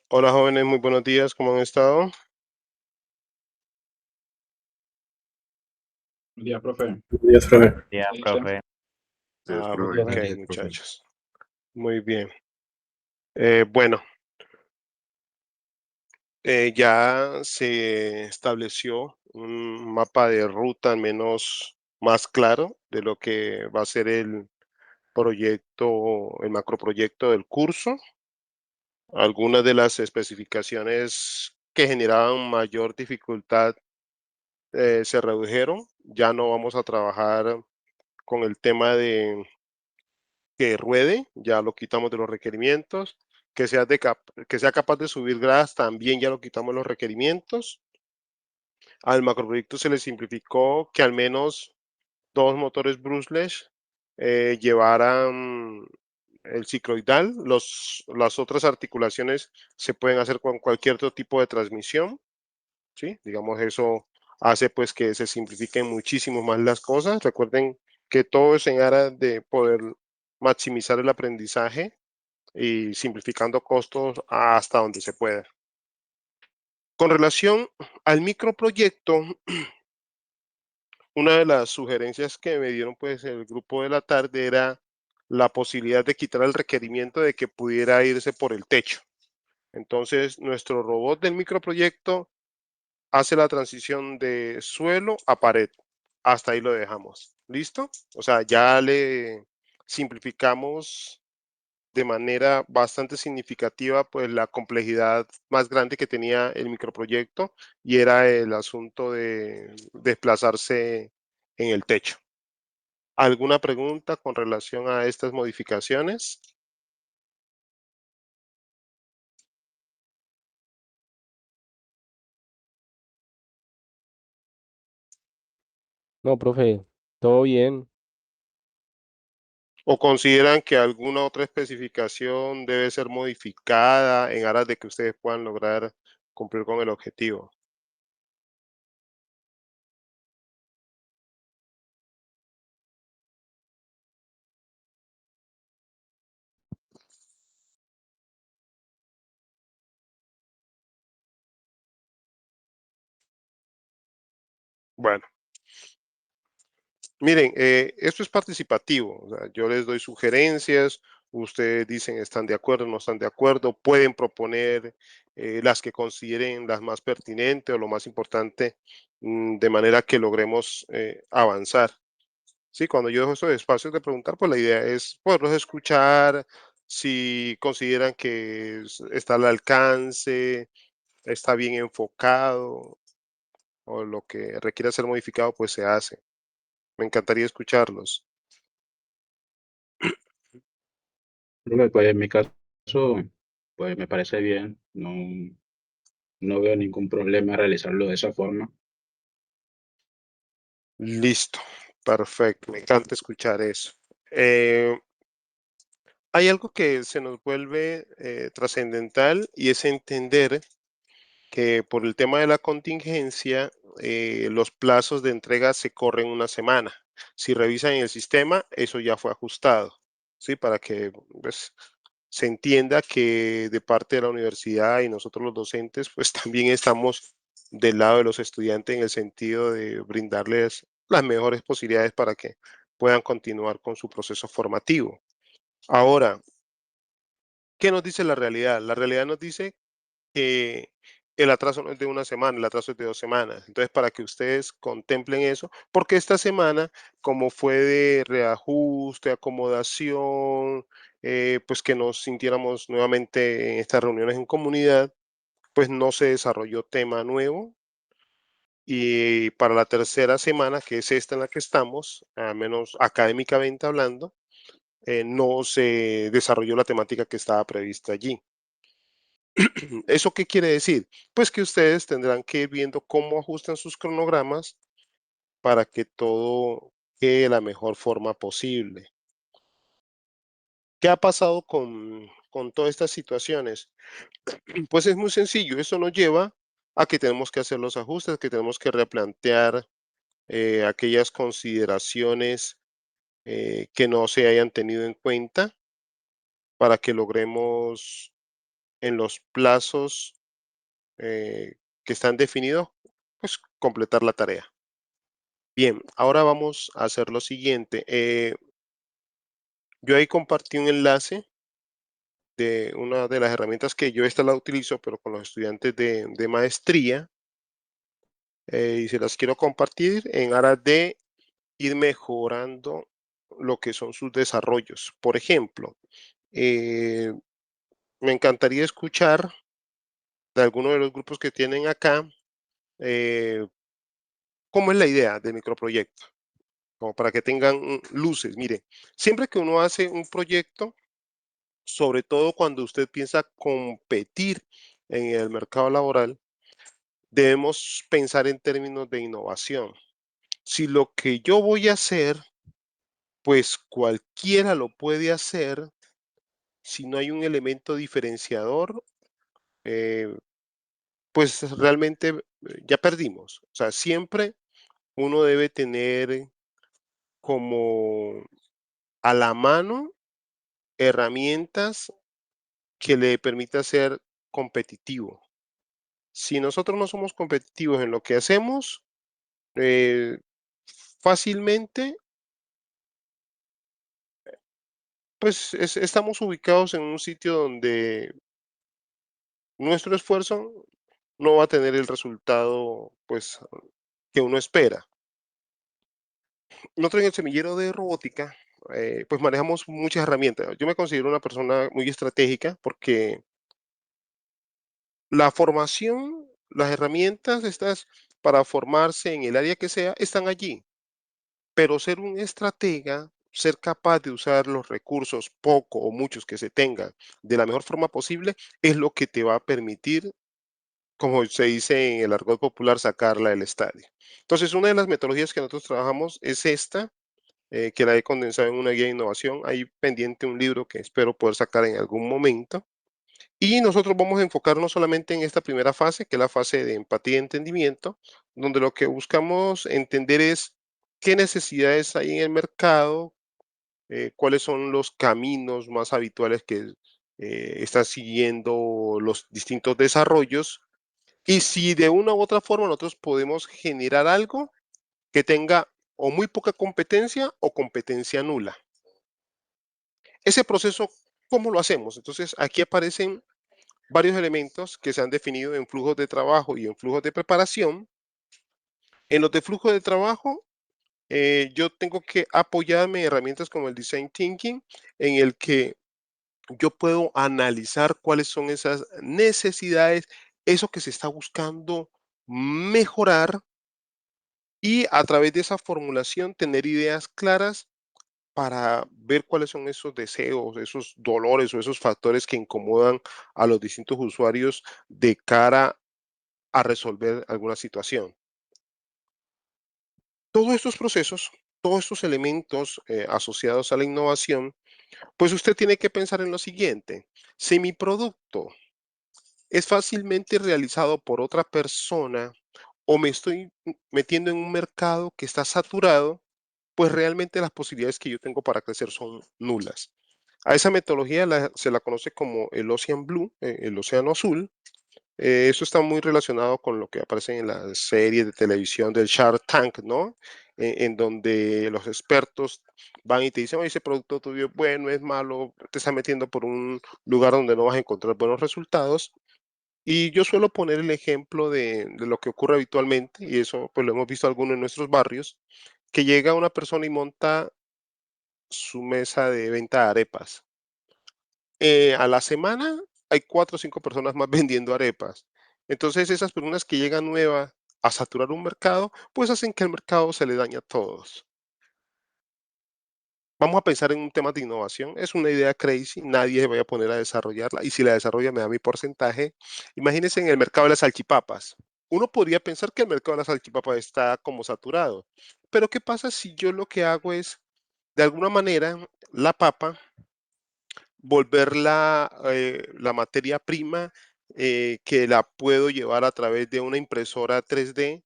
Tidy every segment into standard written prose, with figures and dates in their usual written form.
Hola jóvenes, muy buenos días, ¿cómo han estado? Buen día, profe. Días, profe. Ya, ¿Qué dice? profe. Días, profe. Ok, Buenos días, profe. muchachos. Muy bien. Bueno, ya se estableció un mapa de ruta al menos más claro de lo que va a ser el proyecto, el macroproyecto del curso. Algunas de las especificaciones que generaban mayor dificultad se redujeron. Ya no vamos a trabajar con el tema de que ruede, ya lo quitamos de los requerimientos, que sea capaz de subir gradas, también ya lo quitamos de los requerimientos. Al macroproyecto se le simplificó que al menos dos motores brushless llevaran el cicloidal. Las otras articulaciones se pueden hacer con cualquier otro tipo de transmisión, ¿sí? Digamos, eso hace pues que se simplifiquen muchísimo más las cosas. Recuerden que todo es en aras de poder maximizar el aprendizaje y simplificando costos hasta donde se pueda. Con relación al microproyecto, una de las sugerencias que me dieron pues el grupo de la tarde era la posibilidad de quitar el requerimiento de que pudiera irse por el techo. Entonces, nuestro robot del microproyecto hace la transición de suelo a pared. Hasta ahí lo dejamos. ¿Listo? O sea, ya le simplificamos de manera bastante significativa pues la complejidad más grande que tenía el microproyecto y era el asunto de desplazarse en el techo. ¿Alguna pregunta con relación a estas modificaciones? No, profe, todo bien. ¿O consideran que alguna otra especificación debe ser modificada en aras de que ustedes puedan lograr cumplir con el objetivo? Bueno, miren, esto es participativo. O sea, yo les doy sugerencias, ustedes dicen están de acuerdo, no están de acuerdo, pueden proponer las que consideren las más pertinentes o lo más importante, de manera que logremos avanzar. Sí, cuando yo dejo esos espacios de preguntar, pues la idea es poderlos escuchar, si consideran que está al alcance, está bien enfocado o lo que requiera ser modificado, pues se hace. Me encantaría escucharlos. Profe, pues en mi caso, pues me parece bien. No, no veo ningún problema realizarlo de esa forma. Listo, perfecto, me encanta escuchar eso. Eh, Hay algo que se nos vuelve trascendental y es entender que por el tema de la contingencia, los plazos de entrega se corren una semana. Si revisan en el sistema, eso ya fue ajustado, ¿sí? Para que pues, se entienda que de parte de la universidad y nosotros los docentes, pues también estamos del lado de los estudiantes en el sentido de brindarles las mejores posibilidades para que puedan continuar con su proceso formativo. Ahora, ¿qué nos dice la realidad? La realidad nos dice que el atraso no es de una semana, el atraso es de 2 semanas. Entonces, para que ustedes contemplen eso, porque esta semana, como fue de reajuste, acomodación, pues que nos sintiéramos nuevamente en estas reuniones en comunidad, pues no se desarrolló tema nuevo. Y para la tercera semana, que es esta en la que estamos, al menos académicamente hablando, no se desarrolló la temática que estaba prevista allí. ¿Eso qué quiere decir? Pues que ustedes tendrán que ir viendo cómo ajustan sus cronogramas para que todo quede de la mejor forma posible. ¿Qué ha pasado con todas estas situaciones? Pues es muy sencillo, eso nos lleva a que tenemos que hacer los ajustes, que tenemos que replantear aquellas consideraciones que no se hayan tenido en cuenta para que logremos en los plazos que están definidos, pues completar la tarea. Bien, ahora vamos a hacer lo siguiente. Yo ahí compartí un enlace de una de las herramientas que yo esta la utilizo, pero con los estudiantes de maestría, y se las quiero compartir en aras de ir mejorando lo que son sus desarrollos. Por ejemplo, eh, me encantaría escuchar de alguno de los grupos que tienen acá, eh, cómo es la idea del microproyecto, como para que tengan luces. Mire, siempre que uno hace un proyecto, sobre todo cuando usted piensa competir en el mercado laboral, debemos pensar en términos de innovación. Si lo que yo voy a hacer, pues cualquiera lo puede hacer, si no hay un elemento diferenciador, eh, pues realmente ya perdimos. O sea, siempre uno debe tener como a la mano herramientas que le permita ser competitivo. Si nosotros no somos competitivos en lo que hacemos, eh, fácilmente, pues estamos ubicados en un sitio donde nuestro esfuerzo no va a tener el resultado, pues, que uno espera. Nosotros en el semillero de robótica, pues manejamos muchas herramientas. Yo me considero una persona muy estratégica porque la formación, las herramientas estas para formarse en el área que sea, están allí. Pero ser un estratega, ser capaz de usar los recursos, poco o muchos que se tengan, de la mejor forma posible, es lo que te va a permitir, como se dice en el argot popular, sacarla del estadio. Entonces, una de las metodologías que nosotros trabajamos es esta, que la he condensado en una guía de innovación. Hay pendiente un libro que espero poder sacar en algún momento. Y nosotros vamos a enfocarnos solamente en esta primera fase, que es la fase de empatía y entendimiento, donde lo que buscamos entender es qué necesidades hay en el mercado, cuáles son los caminos más habituales que están siguiendo los distintos desarrollos y si de una u otra forma nosotros podemos generar algo que tenga o muy poca competencia o competencia nula. Ese proceso, ¿cómo lo hacemos? Entonces, aquí aparecen varios elementos que se han definido en flujos de trabajo y en flujos de preparación. En los de flujo de trabajo, yo tengo que apoyarme en herramientas como el Design Thinking, en el que yo puedo analizar cuáles son esas necesidades, eso que se está buscando mejorar y a través de esa formulación tener ideas claras para ver cuáles son esos deseos, esos dolores o esos factores que incomodan a los distintos usuarios de cara a resolver alguna situación. Todos estos procesos, todos estos elementos asociados a la innovación, pues usted tiene que pensar en lo siguiente. Si mi producto es fácilmente realizado por otra persona o me estoy metiendo en un mercado que está saturado, pues realmente las posibilidades que yo tengo para crecer son nulas. A esa metodología se la conoce como el Ocean Blue, el océano azul. Eso está muy relacionado con lo que aparece en la serie de televisión del Shark Tank, ¿no? En donde los expertos van y te dicen, oye, ese producto tuyo es bueno, es malo, te está metiendo por un lugar donde no vas a encontrar buenos resultados. Y yo suelo poner el ejemplo de lo que ocurre habitualmente, y eso pues lo hemos visto algunos en nuestros barrios, que llega una persona y monta su mesa de venta de arepas. A la semana hay 4 o 5 personas más vendiendo arepas. Entonces, esas personas que llegan nuevas a saturar un mercado, pues hacen que el mercado se le dañe a todos. Vamos a pensar en un tema de innovación. Es una idea crazy, nadie se vaya a poner a desarrollarla. Y si la desarrolla, me da mi porcentaje. Imagínense en el mercado de las salchipapas. Uno podría pensar que el mercado de las salchipapas está como saturado. Pero ¿qué pasa si yo lo que hago es, de alguna manera, la papa volverla la materia prima que la puedo llevar a través de una impresora 3D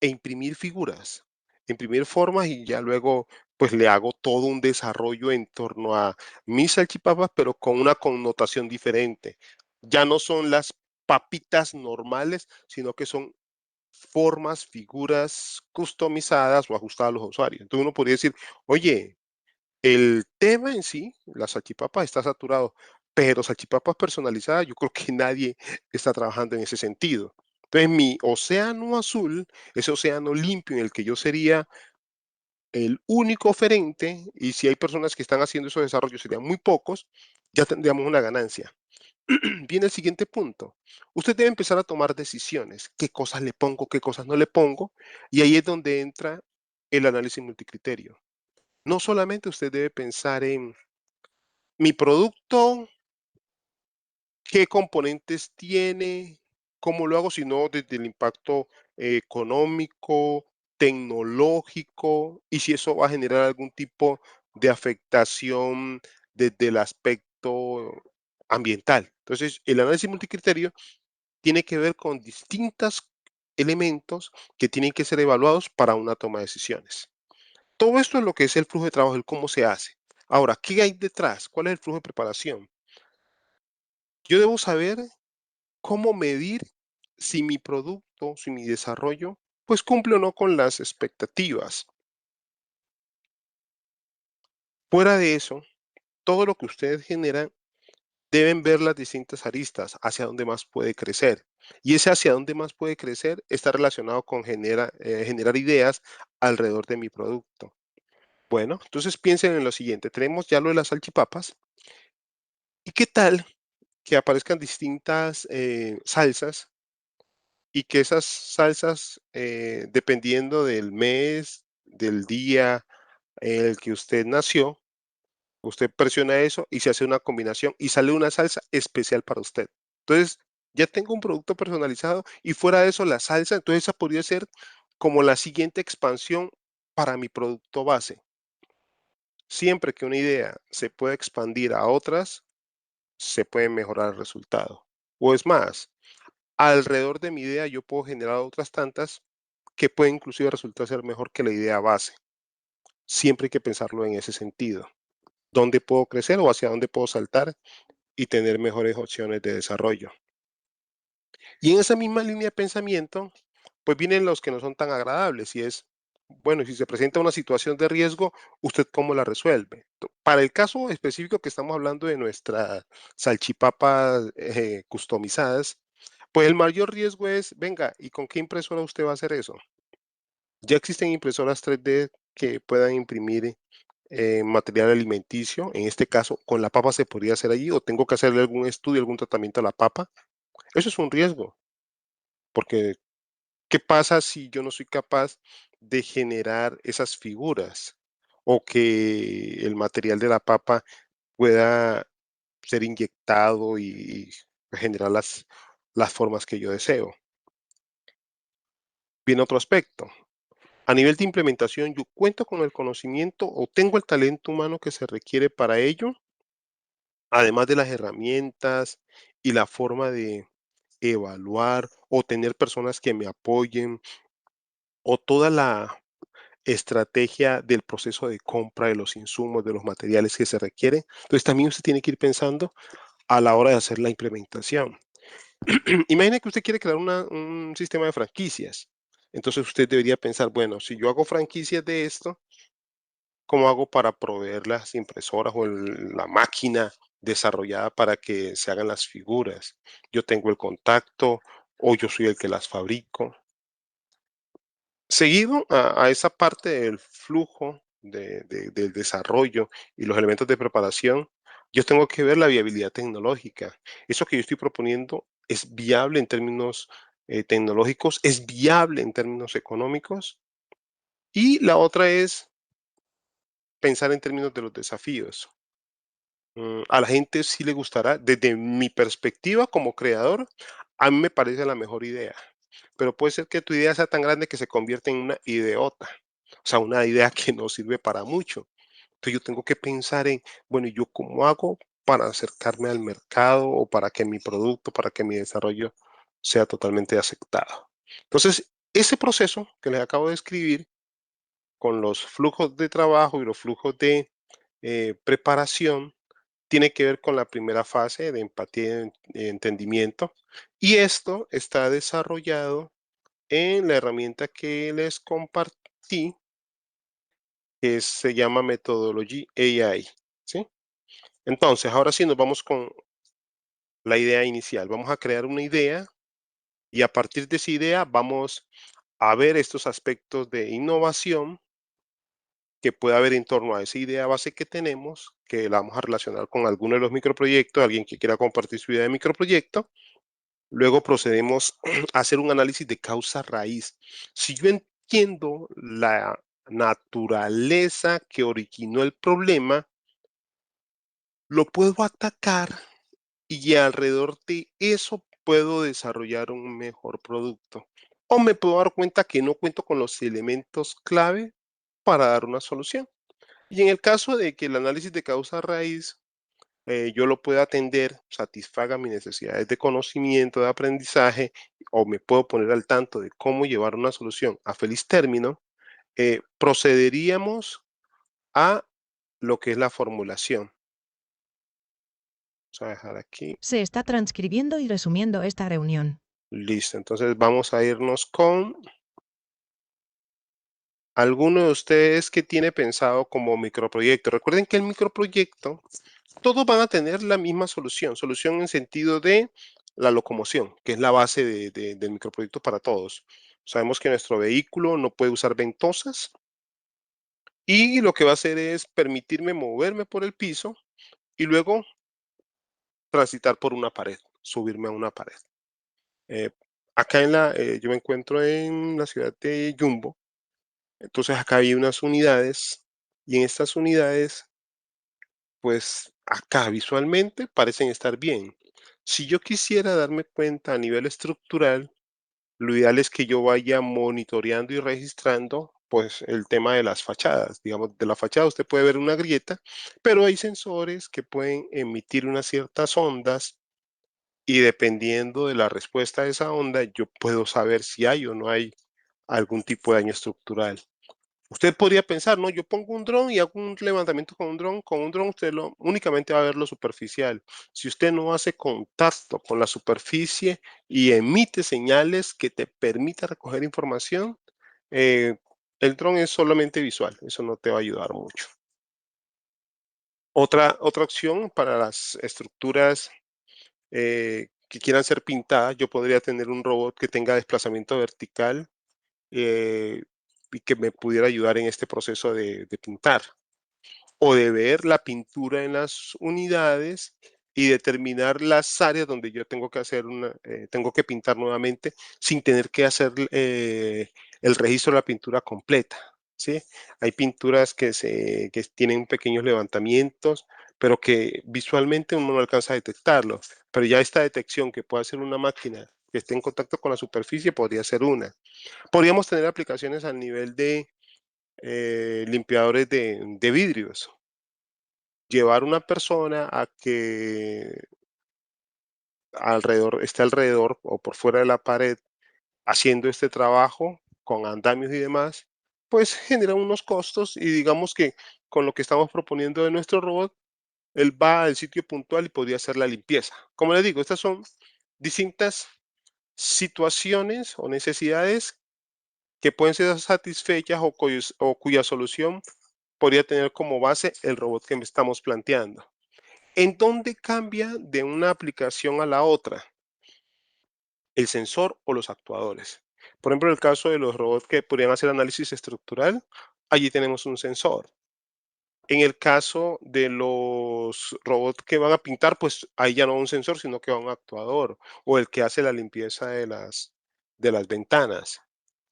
e imprimir figuras, imprimir formas y ya luego pues le hago todo un desarrollo en torno a mis salchipapas, pero con una connotación diferente. Ya no son las papitas normales, sino que son formas, figuras customizadas o ajustadas a los usuarios. Entonces uno podría decir, oye, el tema en sí, la salchipapa está saturado, pero salchipapas personalizadas, yo creo que nadie está trabajando en ese sentido. Entonces mi océano azul, ese océano limpio en el que yo sería el único oferente, y si hay personas que están haciendo esos desarrollos, serían muy pocos, ya tendríamos una ganancia. Viene el siguiente punto. Usted debe empezar a tomar decisiones. ¿Qué cosas le pongo, qué cosas no le pongo? Y ahí es donde entra el análisis multicriterio. No solamente usted debe pensar en mi producto, qué componentes tiene, cómo lo hago, sino desde el impacto económico, tecnológico, y si eso va a generar algún tipo de afectación desde el aspecto ambiental. Entonces, el análisis multicriterio tiene que ver con distintos elementos que tienen que ser evaluados para una toma de decisiones. Todo esto es lo que es el flujo de trabajo, el cómo se hace. Ahora, ¿qué hay detrás? ¿Cuál es el flujo de preparación? Yo debo saber cómo medir si mi producto, si mi desarrollo, pues cumple o no con las expectativas. Fuera de eso, todo lo que ustedes generan deben ver las distintas aristas, hacia dónde más puede crecer. Y ese hacia dónde más puede crecer está relacionado con generar ideas alrededor de mi producto. Bueno, entonces piensen en lo siguiente. Tenemos ya lo de las salchipapas. ¿Y qué tal que aparezcan distintas salsas y que esas salsas, dependiendo del mes, del día en el que usted nació, usted presiona eso y se hace una combinación y sale una salsa especial para usted? Entonces, ya tengo un producto personalizado y fuera de eso la salsa, entonces esa podría ser como la siguiente expansión para mi producto base. Siempre que una idea se pueda expandir a otras, se puede mejorar el resultado. O es más, alrededor de mi idea yo puedo generar otras tantas que pueden inclusive resultar ser mejor que la idea base. Siempre hay que pensarlo en ese sentido. ¿Dónde puedo crecer o hacia dónde puedo saltar y tener mejores opciones de desarrollo? Y en esa misma línea de pensamiento, pues vienen los que no son tan agradables y es, bueno, si se presenta una situación de riesgo, ¿usted cómo la resuelve? Para el caso específico que estamos hablando de nuestras salchipapas customizadas, pues el mayor riesgo es, venga, ¿y con qué impresora usted va a hacer eso? Ya existen impresoras 3D que puedan imprimir material alimenticio. En este caso, con la papa se podría hacer allí o tengo que hacerle algún estudio, algún tratamiento a la papa. Eso es un riesgo, porque ¿qué pasa si yo no soy capaz de generar esas figuras o que el material de la papa pueda ser inyectado y generar las formas que yo deseo? Viene otro aspecto. A nivel de implementación, ¿yo cuento con el conocimiento o tengo el talento humano que se requiere para ello? Además de las herramientas y la forma de evaluar o tener personas que me apoyen o toda la estrategia del proceso de compra de los insumos, de los materiales que se requieren. Entonces también usted tiene que ir pensando a la hora de hacer la implementación. Imagine que usted quiere crear un sistema de franquicias. Entonces usted debería pensar, bueno, si yo hago franquicias de esto, ¿cómo hago para proveer las impresoras o la máquina desarrollada para que se hagan las figuras? Yo tengo el contacto o yo soy el que las fabrico. Seguido a esa parte del flujo del desarrollo y los elementos de preparación, yo tengo que ver la viabilidad tecnológica. Eso que yo estoy proponiendo es viable en términos tecnológicos, es viable en términos económicos. Y la otra es pensar en términos de los desafíos. A la gente sí le gustará. Desde mi perspectiva como creador, a mí me parece la mejor idea, pero puede ser que tu idea sea tan grande que se convierta en una ideota, o sea, una idea que no sirve para mucho. Entonces yo tengo que pensar en, bueno, ¿y yo cómo hago para acercarme al mercado o para que mi producto, para que mi desarrollo sea totalmente aceptado? Entonces, ese proceso que les acabo de escribir con los flujos de trabajo y los flujos de preparación tiene que ver con la primera fase de empatía y entendimiento, y esto está desarrollado en la herramienta que les compartí, que se llama Methodology AI, ¿sí? Entonces, ahora sí nos vamos con la idea inicial. Vamos a crear una idea y a partir de esa idea vamos a ver estos aspectos de innovación que puede haber en torno a esa idea base que tenemos, que la vamos a relacionar con alguno de los microproyectos, alguien que quiera compartir su idea de microproyecto. Luego procedemos a hacer un análisis de causa raíz. Si yo entiendo la naturaleza que originó el problema, lo puedo atacar y alrededor de eso puedo desarrollar un mejor producto. O me puedo dar cuenta que no cuento con los elementos clave para dar una solución. Y en el caso de que el análisis de causa raíz yo lo pueda atender, satisfaga mis necesidades de conocimiento, de aprendizaje, o me puedo poner al tanto de cómo llevar una solución a feliz término, procederíamos a lo que es la formulación. Vamos a dejar aquí. Se está transcribiendo y resumiendo esta reunión. Listo. Entonces vamos a irnos con alguno de ustedes que tiene pensado como microproyecto. Recuerden que el microproyecto, todos van a tener la misma solución, solución en sentido de la locomoción, que es la base del microproyecto para todos. Sabemos que nuestro vehículo no puede usar ventosas y lo que va a hacer es permitirme moverme por el piso y luego transitar por una pared, subirme a una pared. Eh, acá yo me encuentro en la ciudad de Jumbo, entonces acá hay unas unidades y en estas unidades pues acá visualmente parecen estar bien. Si yo quisiera darme cuenta a nivel estructural, lo ideal es que yo vaya monitoreando y registrando pues el tema de las fachadas. Digamos, de la fachada usted puede ver una grieta, pero hay sensores que pueden emitir unas ciertas ondas y dependiendo de la respuesta de esa onda, yo puedo saber si hay o no hay algún tipo de daño estructural. Usted podría pensar, no, yo pongo un dron y hago un levantamiento con un dron usted únicamente va a ver lo superficial. Si usted no hace contacto con la superficie y emite señales que te permita recoger información, eh, el dron es solamente visual, eso no te va a ayudar mucho. Otra opción para las estructuras que quieran ser pintadas, yo podría tener un robot que tenga desplazamiento vertical eh, y que me pudiera ayudar en este proceso de pintar o de ver la pintura en las unidades y determinar las áreas donde yo tengo que tengo que pintar nuevamente sin tener que hacer el registro de la pintura completa. ¿Sí? Hay pinturas que tienen pequeños levantamientos, pero que visualmente uno no alcanza a detectarlo. Pero ya esta detección que puede hacer una máquina que esté en contacto con la superficie podría ser una. Podríamos tener aplicaciones al nivel de limpiadores de vidrios. Llevar una persona a que esté alrededor o por fuera de la pared haciendo este trabajo con andamios y demás, pues genera unos costos y digamos que con lo que estamos proponiendo de nuestro robot, él va al sitio puntual y podría hacer la limpieza. Como les digo, estas son distintas situaciones o necesidades que pueden ser satisfechas o cuya solución podría tener como base el robot que estamos planteando. ¿En dónde cambia de una aplicación a la otra? El sensor o los actuadores. Por ejemplo, en el caso de los robots que podrían hacer análisis estructural, allí tenemos un sensor. En el caso de los robots que van a pintar, pues ahí ya no va un sensor, sino que va un actuador o el que hace la limpieza de las ventanas.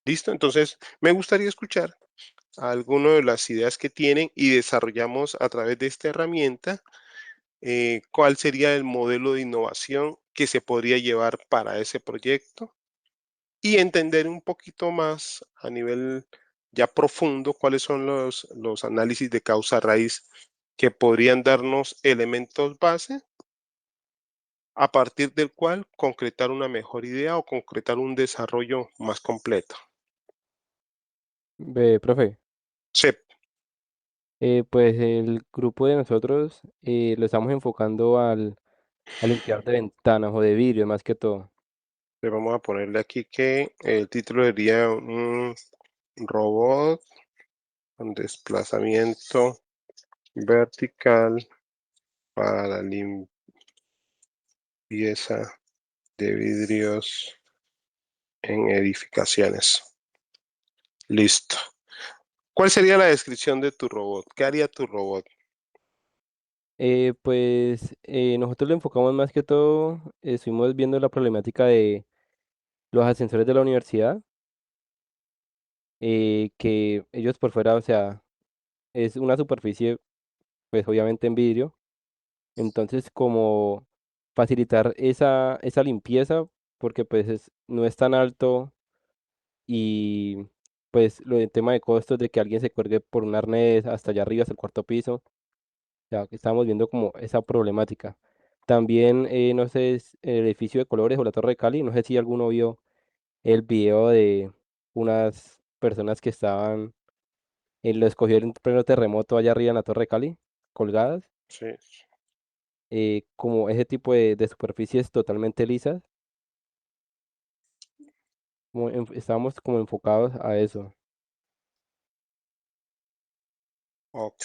¿Listo? Entonces, me gustaría escuchar algunas de las ideas que tienen y desarrollamos a través de esta herramienta cuál sería el modelo de innovación que se podría llevar para ese proyecto y entender un poquito más a nivel ya profundo cuáles son los análisis de causa raíz que podrían darnos elementos base a partir del cual concretar una mejor idea o concretar un desarrollo más completo. Ve, profe, Sí, Pues el grupo de nosotros lo estamos enfocando a limpiar de ventanas o de vidrio más que todo. Le vamos a ponerle aquí que el título sería un robot con desplazamiento vertical para limpieza de vidrios en edificaciones. Listo. ¿Cuál sería la descripción de tu robot? ¿Qué haría tu robot? Pues nosotros lo enfocamos más que todo, estuvimos viendo la problemática de los ascensores de la universidad, que ellos por fuera, o sea, es una superficie, pues obviamente en vidrio, entonces como facilitar esa limpieza, porque pues no es tan alto y pues lo del tema de costos de que alguien se cuelgue por un arnés hasta allá arriba, hasta el cuarto piso, ya que estamos viendo como esa problemática. También, no sé, el edificio de colores o la Torre de Cali, no sé si alguno vio el video de unas personas que estaban, lo escogieron en pleno terremoto allá arriba en la Torre de Cali, colgadas, Sí. como ese tipo de superficies totalmente lisas, como estábamos como enfocados a eso. Ok.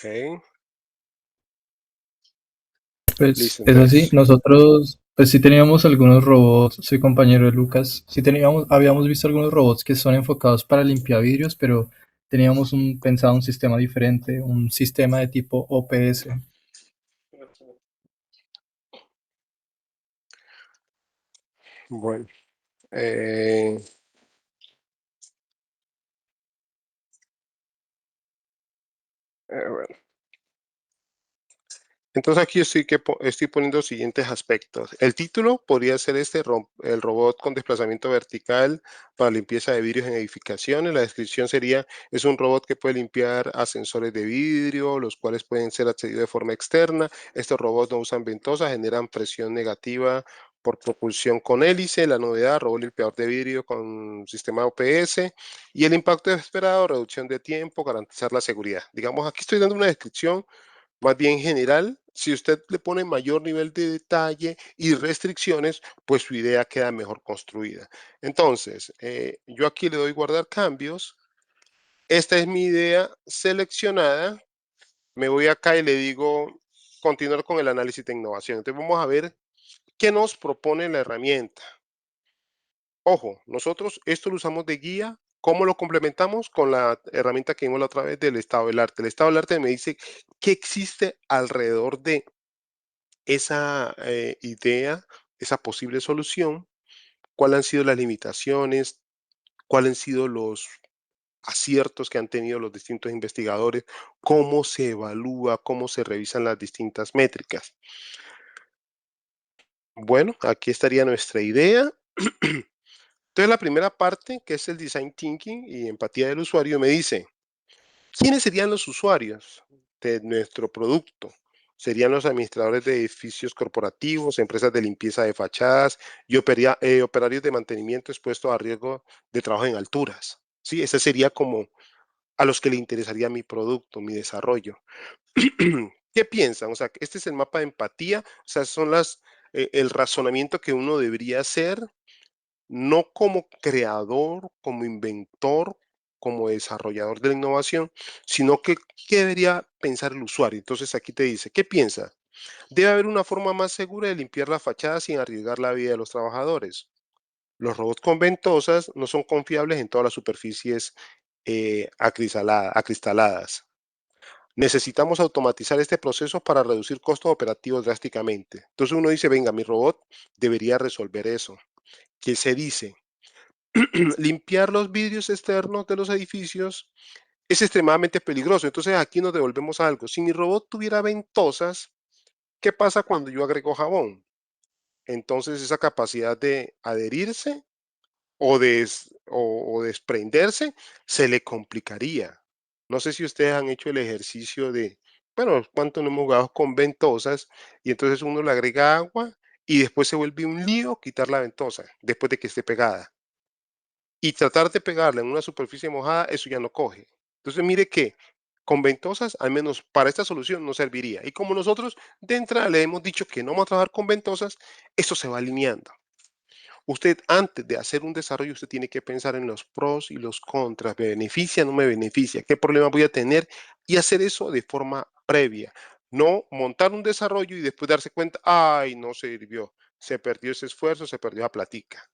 Pues Listo, es así, entonces. nosotros pues sí teníamos algunos robots, soy compañero de Lucas, sí habíamos visto algunos robots que son enfocados para limpiar vidrios, pero teníamos pensado un sistema diferente, un sistema de tipo OPS. Bueno. eh, bueno. Entonces aquí estoy poniendo los siguientes aspectos. El título podría ser el robot con desplazamiento vertical para limpieza de vidrios en edificaciones. La descripción sería, es un robot que puede limpiar ascensores de vidrio, los cuales pueden ser accedidos de forma externa. Estos robots no usan ventosas, generan presión negativa por propulsión con hélice. La novedad, robot limpiador de vidrio con sistema OPS. Y el impacto esperado, reducción de tiempo, garantizar la seguridad. Digamos, aquí estoy dando una descripción más bien general. Si usted le pone mayor nivel de detalle y restricciones, pues su idea queda mejor construida. Entonces, yo aquí le doy guardar cambios. Esta es mi idea seleccionada. Me voy acá y le digo continuar con el análisis de innovación. Entonces vamos a ver qué nos propone la herramienta. Ojo, nosotros esto lo usamos de guía. ¿Cómo lo complementamos? Con la herramienta que vimos la otra vez del estado del arte. El estado del arte me dice qué existe alrededor de esa idea, esa posible solución, cuáles han sido las limitaciones, cuáles han sido los aciertos que han tenido los distintos investigadores, cómo se evalúa, cómo se revisan las distintas métricas. Bueno, aquí estaría nuestra idea. Entonces, la primera parte, que es el design thinking y empatía del usuario, me dice, ¿quiénes serían los usuarios de nuestro producto? Serían los administradores de edificios corporativos, empresas de limpieza de fachadas y operarios de mantenimiento expuestos a riesgo de trabajo en alturas. Sí, ese sería como a los que le interesaría mi producto, mi desarrollo. ¿Qué piensan? O sea, este es el mapa de empatía, o sea, son el razonamiento que uno debería hacer no como creador, como inventor, como desarrollador de la innovación, sino que qué debería pensar el usuario. Entonces aquí te dice, ¿qué piensa? Debe haber una forma más segura de limpiar la fachada sin arriesgar la vida de los trabajadores. Los robots con ventosas no son confiables en todas las superficies acristaladas. Necesitamos automatizar este proceso para reducir costos operativos drásticamente. Entonces uno dice, venga, mi robot debería resolver eso. ¿Qué se dice? Limpiar los vidrios externos de los edificios es extremadamente peligroso. Entonces aquí nos devolvemos a algo. Si mi robot tuviera ventosas, ¿qué pasa cuando yo agrego jabón? Entonces esa capacidad de adherirse o desprenderse se le complicaría. No sé si ustedes han hecho el ejercicio de, bueno, cuánto no hemos jugado con ventosas y entonces uno le agrega agua y después se vuelve un lío quitar la ventosa después de que esté pegada. Y tratar de pegarla en una superficie mojada, eso ya no coge. Entonces, mire que Con ventosas, al menos para esta solución, no serviría. Y como nosotros de entrada le hemos dicho que no vamos a trabajar con ventosas, esto se va alineando. Usted, antes de hacer un desarrollo, usted tiene que pensar en los pros y los contras. ¿Me beneficia o no me beneficia? ¿Qué problema voy a tener? Y hacer eso de forma previa. No montar un desarrollo y después darse cuenta, ay, no sirvió. Se perdió ese esfuerzo, se perdió la platica.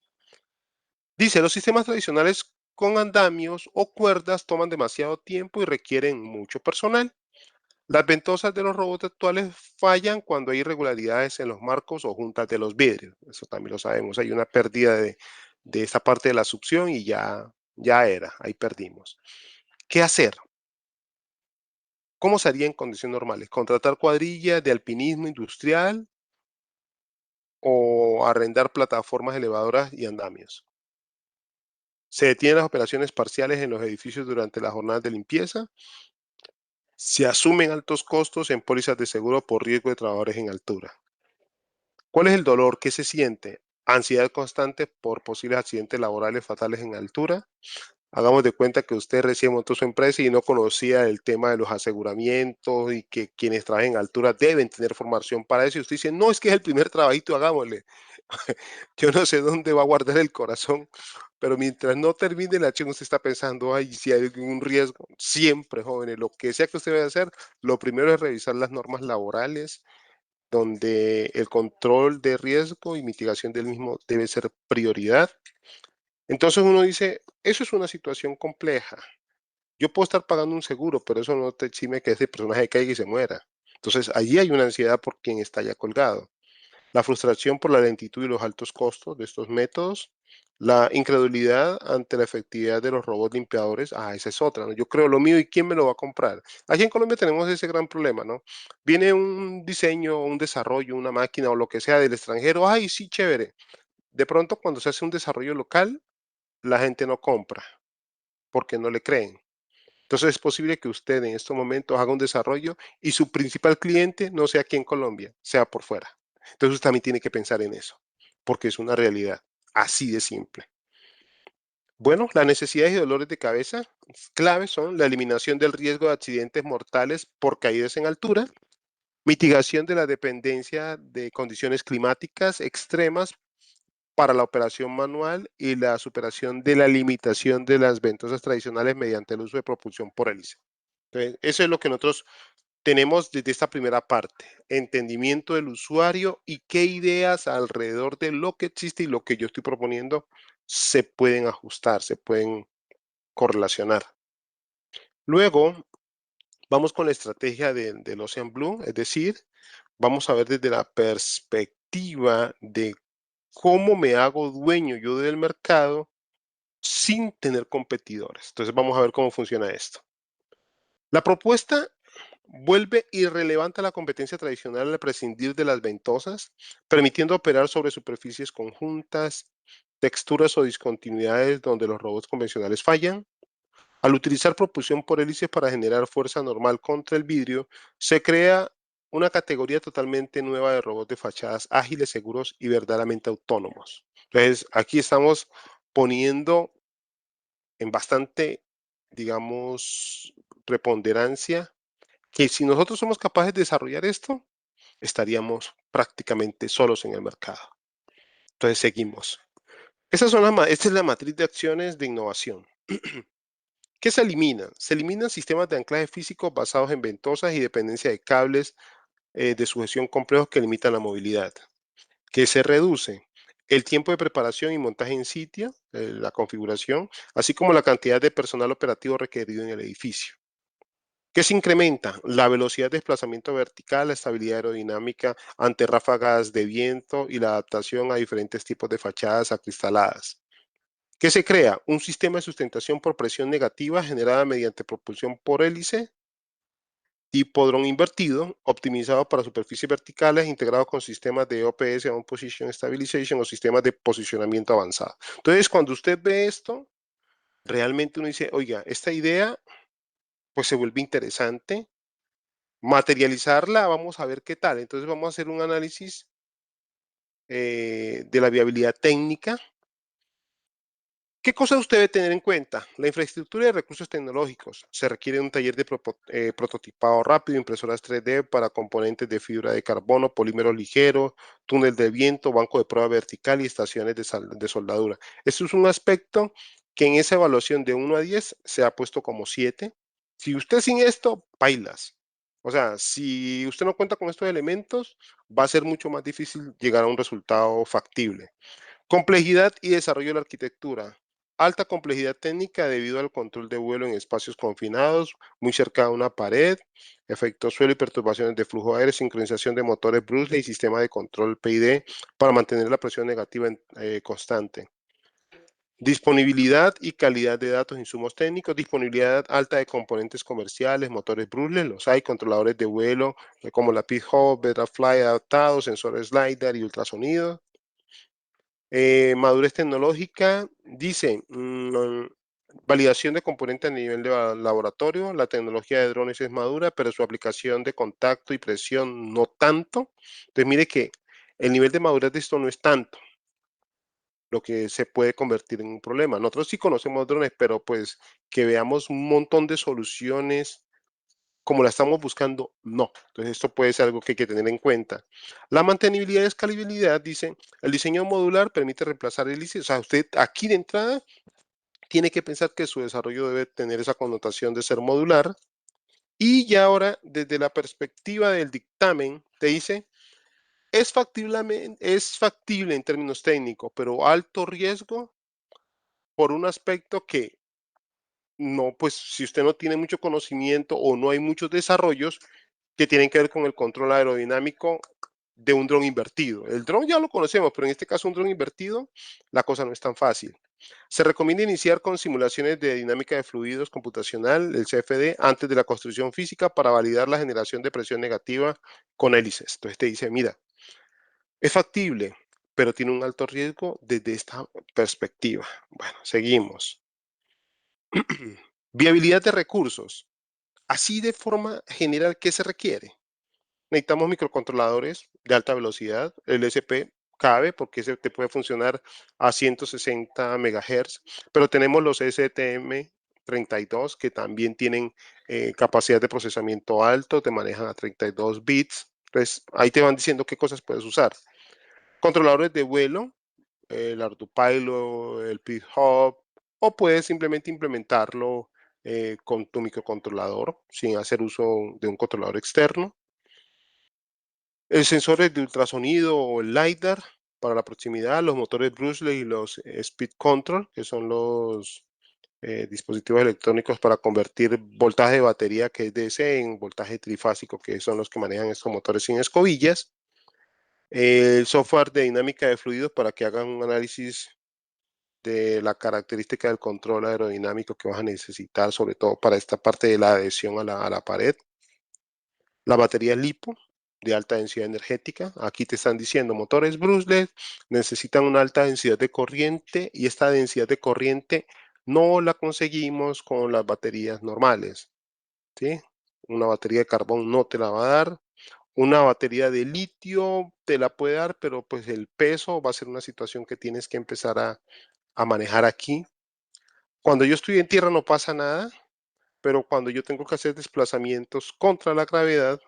Dice, los sistemas tradicionales con andamios o cuerdas toman demasiado tiempo y requieren mucho personal. Las ventosas de los robots actuales fallan cuando hay irregularidades en los marcos o juntas de los vidrios. Eso también lo sabemos. Hay una pérdida de esa parte de la succión y ya era, ahí perdimos. ¿Qué hacer? ¿Cómo se haría en condiciones normales? ¿Contratar cuadrillas de alpinismo industrial o arrendar plataformas elevadoras y andamios? ¿Se detienen las operaciones parciales en los edificios durante las jornadas de limpieza? ¿Se asumen altos costos en pólizas de seguro por riesgo de trabajadores en altura? ¿Cuál es el dolor que se siente? Ansiedad constante por posibles accidentes laborales fatales en altura. Hagamos de cuenta que usted recién montó su empresa y no conocía el tema de los aseguramientos y que quienes trabajan en altura deben tener formación para eso. Y usted dice, no, es que es el primer trabajito, hagámosle. Yo no sé dónde va a guardar el corazón, pero mientras no termine la acción, usted está pensando, ay, si hay algún riesgo. Siempre, jóvenes, lo que sea que usted vaya a hacer, lo primero es revisar las normas laborales, donde el control de riesgo y mitigación del mismo debe ser prioridad. Entonces uno dice, eso es una situación compleja. Yo puedo estar pagando un seguro, pero eso no te exime que ese personaje caiga y se muera. Entonces allí hay una ansiedad por quien está ya colgado. La frustración por la lentitud y los altos costos de estos métodos, la incredulidad ante la efectividad de los robots limpiadores, esa es otra, ¿no? Yo creo lo mío y quién me lo va a comprar. Aquí en Colombia tenemos ese gran problema, ¿no? Viene un diseño, un desarrollo, una máquina o lo que sea del extranjero, ay, sí, chévere. De pronto cuando se hace un desarrollo local, la gente no compra porque no le creen. Entonces es posible que usted en estos momentos haga un desarrollo y su principal cliente no sea aquí en Colombia, sea por fuera. Entonces usted también tiene que pensar en eso, porque es una realidad así de simple. Bueno, las necesidades y dolores de cabeza claves son la eliminación del riesgo de accidentes mortales por caídas en altura, mitigación de la dependencia de condiciones climáticas extremas para la operación manual y la superación de la limitación de las ventosas tradicionales mediante el uso de propulsión por hélice. Entonces, eso es lo que nosotros tenemos desde esta primera parte, entendimiento del usuario y qué ideas alrededor de lo que existe y lo que yo estoy proponiendo se pueden ajustar, se pueden correlacionar. Luego, vamos con la estrategia del Ocean Blue, es decir, vamos a ver desde la perspectiva de cómo me hago dueño yo del mercado sin tener competidores. Entonces, vamos a ver cómo funciona esto. La propuesta vuelve irrelevante a la competencia tradicional al prescindir de las ventosas, permitiendo operar sobre superficies conjuntas, texturas o discontinuidades donde los robots convencionales fallan. Al utilizar propulsión por hélices para generar fuerza normal contra el vidrio, se crea una categoría totalmente nueva de robots de fachadas ágiles, seguros y verdaderamente autónomos. Entonces, aquí estamos poniendo en bastante, digamos, preponderancia que si nosotros somos capaces de desarrollar esto, estaríamos prácticamente solos en el mercado. Entonces seguimos. Esta es la matriz de acciones de innovación. ¿Qué se elimina? Se eliminan sistemas de anclaje físico basados en ventosas y dependencia de cables de sujeción complejos que limitan la movilidad. ¿Qué se reduce? El tiempo de preparación y montaje en sitio, la configuración, así como la cantidad de personal operativo requerido en el edificio. ¿Qué se incrementa? La velocidad de desplazamiento vertical, la estabilidad aerodinámica ante ráfagas de viento y la adaptación a diferentes tipos de fachadas acristaladas. ¿Qué se crea? Un sistema de sustentación por presión negativa generada mediante propulsión por hélice tipo dron invertido, optimizado para superficies verticales, integrado con sistemas de OPS, On Position Stabilization, o sistemas de posicionamiento avanzado. Entonces, cuando usted ve esto, realmente uno dice, oiga, esta idea pues se vuelve interesante. Materializarla, vamos a ver qué tal. Entonces vamos a hacer un análisis de la viabilidad técnica, ¿Qué cosas usted debe tener en cuenta? La infraestructura de recursos tecnológicos. Se requiere un taller de prototipado rápido, impresoras 3D para componentes de fibra de carbono, polímero ligero, túnel de viento, banco de prueba vertical y estaciones de soldadura. Esto es un aspecto que en esa evaluación de 1 a 10 se ha puesto como 7. Si usted sin esto, bailas. O sea, si usted no cuenta con estos elementos, va a ser mucho más difícil llegar a un resultado factible. Complejidad y desarrollo de la arquitectura. Alta complejidad técnica debido al control de vuelo en espacios confinados, muy cerca de una pared, efecto suelo y perturbaciones de flujo aéreo, sincronización de motores Bruce y sistema de control PID para mantener la presión negativa constante. Disponibilidad y calidad de datos, insumos técnicos, disponibilidad alta de componentes comerciales, motores Bruce, los hay, controladores de vuelo como la P-Hub, Betafly adaptados, sensores LiDAR y ultrasonido. Madurez tecnológica, dice, validación de componentes a nivel de laboratorio, la tecnología de drones es madura, pero su aplicación de contacto y presión no tanto. Entonces mire que el nivel de madurez de esto no es tanto, lo que se puede convertir en un problema. Nosotros sí conocemos drones, pero pues que veamos un montón de soluciones como la estamos buscando, no. Entonces esto puede ser algo que hay que tener en cuenta. La mantenibilidad y escalabilidad, dice, el diseño modular permite reemplazar el ICE. O sea, usted aquí de entrada tiene que pensar que su desarrollo debe tener esa connotación de ser modular. Y ya ahora, desde la perspectiva del dictamen, te dice, es factible en términos técnicos, pero alto riesgo por un aspecto que no, pues si usted no tiene mucho conocimiento o no hay muchos desarrollos que tienen que ver con el control aerodinámico de un dron invertido. El dron ya lo conocemos, pero en este caso un dron invertido, la cosa no es tan fácil. Se recomienda iniciar con simulaciones de dinámica de fluidos computacional, el CFD, antes de la construcción física para validar la generación de presión negativa con hélices. Entonces te dice, mira, es factible, pero tiene un alto riesgo desde esta perspectiva. Bueno, seguimos. Viabilidad de recursos. Así de forma general, ¿qué se requiere? Necesitamos microcontroladores de alta velocidad. El SP cabe porque ese te puede funcionar a 160 MHz, pero tenemos los STM32 que también tienen capacidad de procesamiento alto, te manejan a 32 bits. Entonces, ahí te van diciendo qué cosas puedes usar. Controladores de vuelo, el ArduPilot, el P-Hub, o puedes simplemente implementarlo con tu microcontrolador sin hacer uso de un controlador externo. El sensor de ultrasonido o el LiDAR para la proximidad, los motores Bruce y los Speed Control, que son los dispositivos electrónicos para convertir voltaje de batería que es DC en voltaje trifásico, que son los que manejan estos motores sin escobillas. El software de dinámica de fluidos para que hagan un análisis de la característica del control aerodinámico que vas a necesitar, sobre todo para esta parte de la adhesión a la pared. La batería LiPo de alta densidad energética. Aquí te están diciendo motores Bruce necesitan una alta densidad de corriente y esta densidad de corriente no la conseguimos con las baterías normales, ¿sí? Una batería de carbón no te la va a dar. Una batería de litio te la puede dar, pero pues el peso va a ser una situación que tienes que empezar a manejar aquí. Cuando yo estoy en tierra no pasa nada, pero cuando yo tengo que hacer desplazamientos contra la gravedad,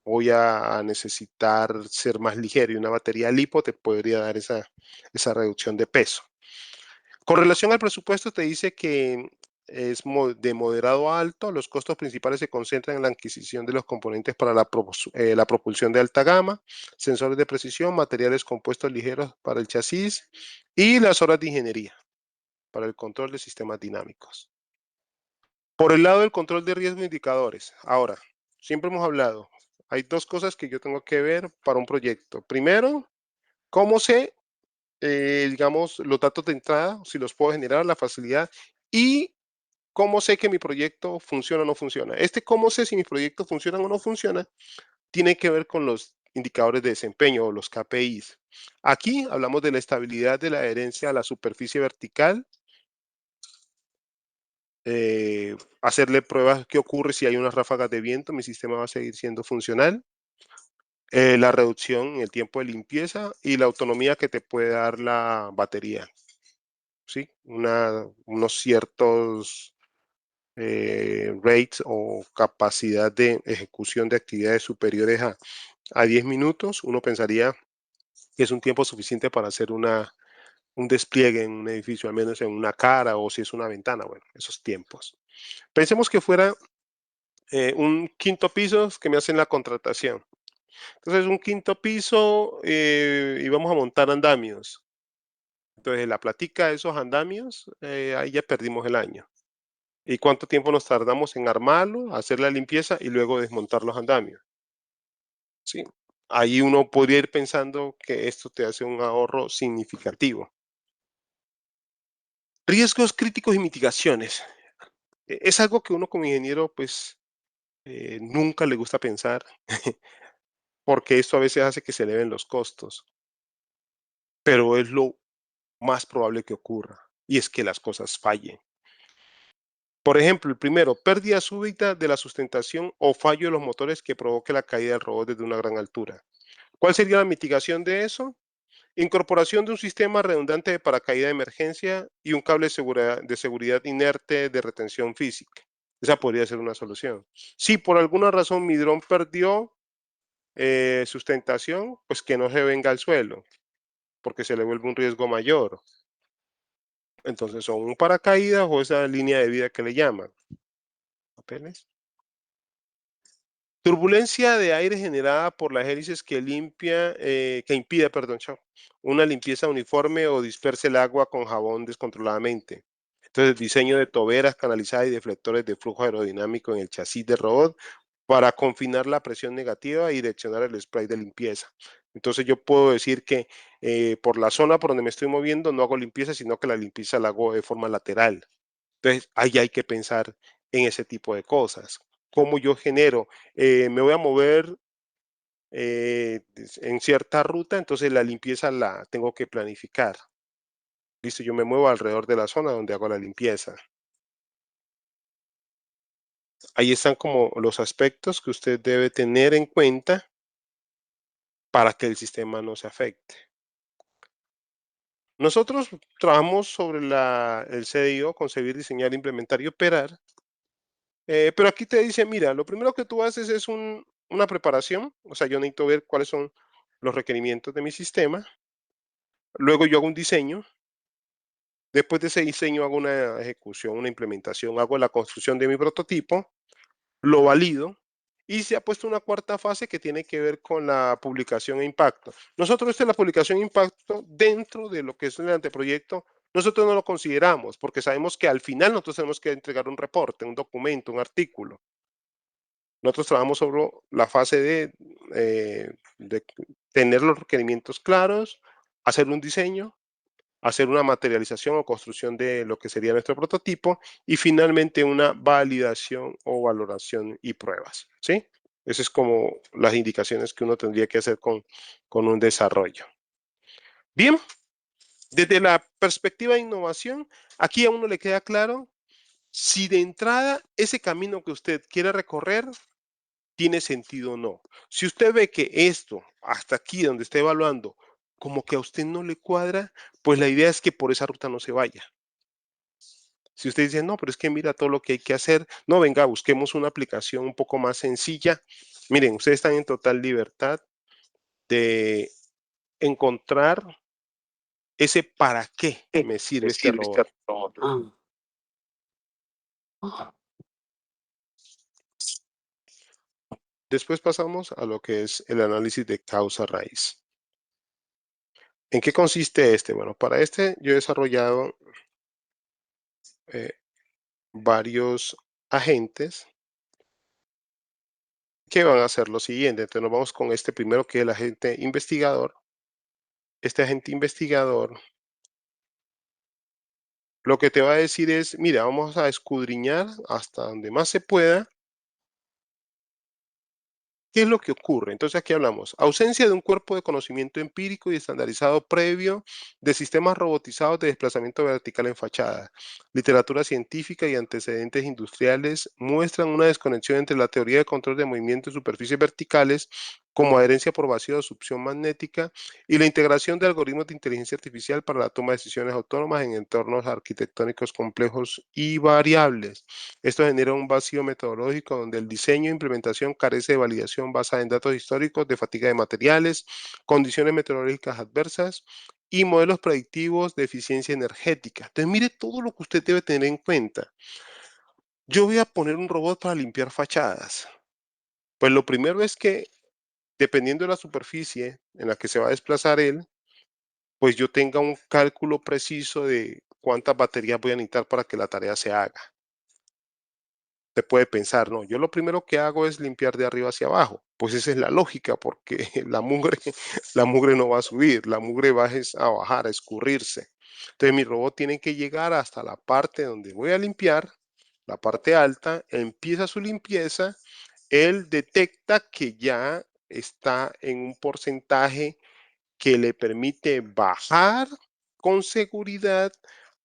voy a necesitar ser más ligero y una batería LiPo te podría dar esa reducción de peso. Con relación al presupuesto te dice que es de moderado a alto, los costos principales se concentran en la adquisición de los componentes para la propulsión de alta gama, sensores de precisión, materiales compuestos ligeros para el chasis y las horas de ingeniería para el control de sistemas dinámicos. Por el lado del control de riesgo e indicadores, ahora, siempre hemos hablado, hay dos cosas que yo tengo que ver para un proyecto. Primero, cómo sé, digamos, los datos de entrada, si los puedo generar, la facilidad, y cómo sé que mi proyecto funciona o no funciona. Cómo sé si mi proyecto funciona o no funciona, tiene que ver con los indicadores de desempeño o los KPIs. Aquí hablamos de la estabilidad de la adherencia a la superficie vertical, hacerle pruebas qué ocurre si hay unas ráfagas de viento, mi sistema va a seguir siendo funcional. La reducción en el tiempo de limpieza y la autonomía que te puede dar la batería. ¿sí? Unos ciertos rates o capacidad de ejecución de actividades superiores a 10 minutos, uno pensaría que es un tiempo suficiente para hacer un despliegue en un edificio, al menos en una cara o si es una ventana, bueno, esos tiempos. Pensemos que fuera un quinto piso que me hacen la contratación. Entonces, un quinto piso y vamos a montar andamios. Entonces, la platica de esos andamios, ahí ya perdimos el año. ¿Y cuánto tiempo nos tardamos en armarlo, hacer la limpieza y luego desmontar los andamios? ¿Sí? Ahí uno podría ir pensando que esto te hace un ahorro significativo. Riesgos críticos y mitigaciones. Es algo que uno como ingeniero, pues, nunca le gusta pensar, porque esto a veces hace que se eleven los costos, pero es lo más probable que ocurra, y es que las cosas fallen. Por ejemplo, el primero, pérdida súbita de la sustentación o fallo de los motores que provoque la caída del robot desde una gran altura. ¿Cuál sería la mitigación de eso? Incorporación de un sistema redundante de paracaídas de emergencia y un cable de seguridad inerte de retención física. Esa podría ser una solución. Si por alguna razón mi dron perdió sustentación, pues que no se venga al suelo, porque se le vuelve un riesgo mayor. Entonces, son un paracaídas o esa línea de vida que le llaman. ¿Papeles? Turbulencia de aire generada por las hélices que impide, perdón, una limpieza uniforme o disperse el agua con jabón descontroladamente. Entonces, diseño de toberas canalizadas y deflectores de flujo aerodinámico en el chasis del robot para confinar la presión negativa y direccionar el spray de limpieza. Entonces, yo puedo decir que por la zona por donde me estoy moviendo no hago limpieza, sino que la limpieza la hago de forma lateral. Entonces, ahí hay que pensar en ese tipo de cosas. ¿Cómo yo genero? Me voy a mover en cierta ruta, entonces la limpieza la tengo que planificar. Listo, yo me muevo alrededor de la zona donde hago la limpieza. Ahí están como los aspectos que usted debe tener en cuenta para que el sistema no se afecte. Nosotros trabajamos sobre el CDIO, concebir, diseñar, implementar y operar. Pero aquí te dice, mira, lo primero que tú haces es una preparación, o sea, yo necesito ver cuáles son los requerimientos de mi sistema. Luego yo hago un diseño. Después de ese diseño hago una ejecución, una implementación, hago la construcción de mi prototipo, lo valido y se ha puesto una cuarta fase que tiene que ver con la publicación e impacto. Nosotros esta es la publicación e impacto dentro de lo que es el anteproyecto. Nosotros no lo consideramos porque sabemos que al final nosotros tenemos que entregar un reporte, un documento, un artículo. Nosotros trabajamos sobre la fase de tener los requerimientos claros, hacer un diseño, hacer una materialización o construcción de lo que sería nuestro prototipo y finalmente una validación o valoración y pruebas, ¿sí? Esas es como las indicaciones que uno tendría que hacer con un desarrollo. Bien, desde la perspectiva de innovación, aquí a uno le queda claro si de entrada ese camino que usted quiere recorrer tiene sentido o no. Si usted ve que esto, hasta aquí donde está evaluando, como que a usted no le cuadra, pues la idea es que por esa ruta no se vaya. Si usted dice, no, pero es que mira todo lo que hay que hacer, no, venga, busquemos una aplicación un poco más sencilla. Miren, ustedes están en total libertad de encontrar ese para qué me sirve este robot. Después pasamos a lo que es el análisis de causa raíz. ¿En qué consiste este? Bueno, para este yo he desarrollado varios agentes que van a hacer lo siguiente. Entonces nos vamos con este primero que es el agente investigador. Este agente investigador lo que te va a decir es, mira, vamos a escudriñar hasta donde más se pueda. ¿Qué es lo que ocurre? Entonces aquí hablamos, ausencia de un cuerpo de conocimiento empírico y estandarizado previo de sistemas robotizados de desplazamiento vertical en fachada. Literatura científica y antecedentes industriales muestran una desconexión entre la teoría de control de movimiento de superficies verticales como adherencia por vacío o succión magnética, y la integración de algoritmos de inteligencia artificial para la toma de decisiones autónomas en entornos arquitectónicos complejos y variables. Esto genera un vacío metodológico donde el diseño e implementación carece de validación basada en datos históricos de fatiga de materiales, condiciones meteorológicas adversas y modelos predictivos de eficiencia energética. Entonces, mire todo lo que usted debe tener en cuenta. Yo voy a poner un robot para limpiar fachadas. Pues lo primero es que, dependiendo de la superficie en la que se va a desplazar él, pues yo tenga un cálculo preciso de cuántas baterías voy a necesitar para que la tarea se haga. Te puede pensar, no, yo lo primero que hago es limpiar de arriba hacia abajo. Pues esa es la lógica, porque la mugre no va a subir, la mugre va a bajar, a escurrirse. Entonces mi robot tiene que llegar hasta la parte donde voy a limpiar, la parte alta, empieza su limpieza, él detecta que ya está en un porcentaje que le permite bajar con seguridad,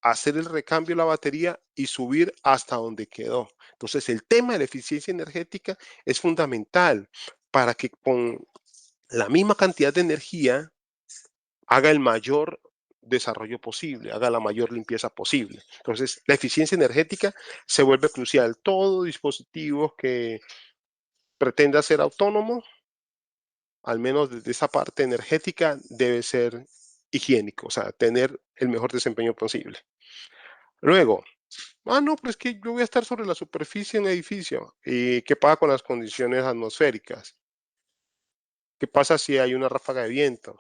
hacer el recambio de la batería y subir hasta donde quedó. Entonces, el tema de la eficiencia energética es fundamental para que con la misma cantidad de energía haga el mayor desarrollo posible, haga la mayor limpieza posible. Entonces, la eficiencia energética se vuelve crucial. Todo dispositivo que pretenda ser autónomo, al menos desde esa parte energética, debe ser higiénico, o sea, tener el mejor desempeño posible. Luego, no, pero es que yo voy a estar sobre la superficie en un edificio. ¿Y qué pasa con las condiciones atmosféricas? ¿Qué pasa si hay una ráfaga de viento?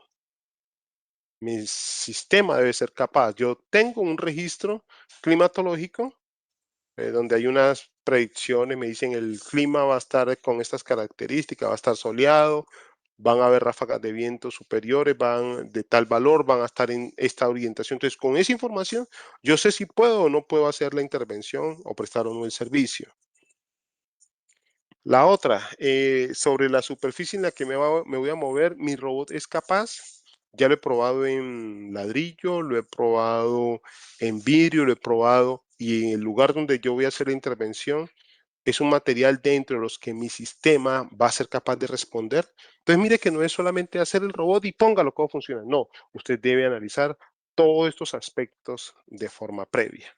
Mi sistema debe ser capaz. Yo tengo un registro climatológico donde hay unas predicciones, me dicen el clima va a estar con estas características, va a estar soleado, van a haber ráfagas de viento superiores, van de tal valor, van a estar en esta orientación. Entonces, con esa información, yo sé si puedo o no puedo hacer la intervención o prestar o no el servicio. La otra, sobre la superficie en la que me voy a mover, mi robot es capaz. Ya lo he probado en ladrillo, lo he probado en vidrio, lo he probado y en el lugar donde yo voy a hacer la intervención es un material dentro de los que mi sistema va a ser capaz de responder. Entonces, mire que no es solamente hacer el robot y póngalo cómo funciona. No, usted debe analizar todos estos aspectos de forma previa.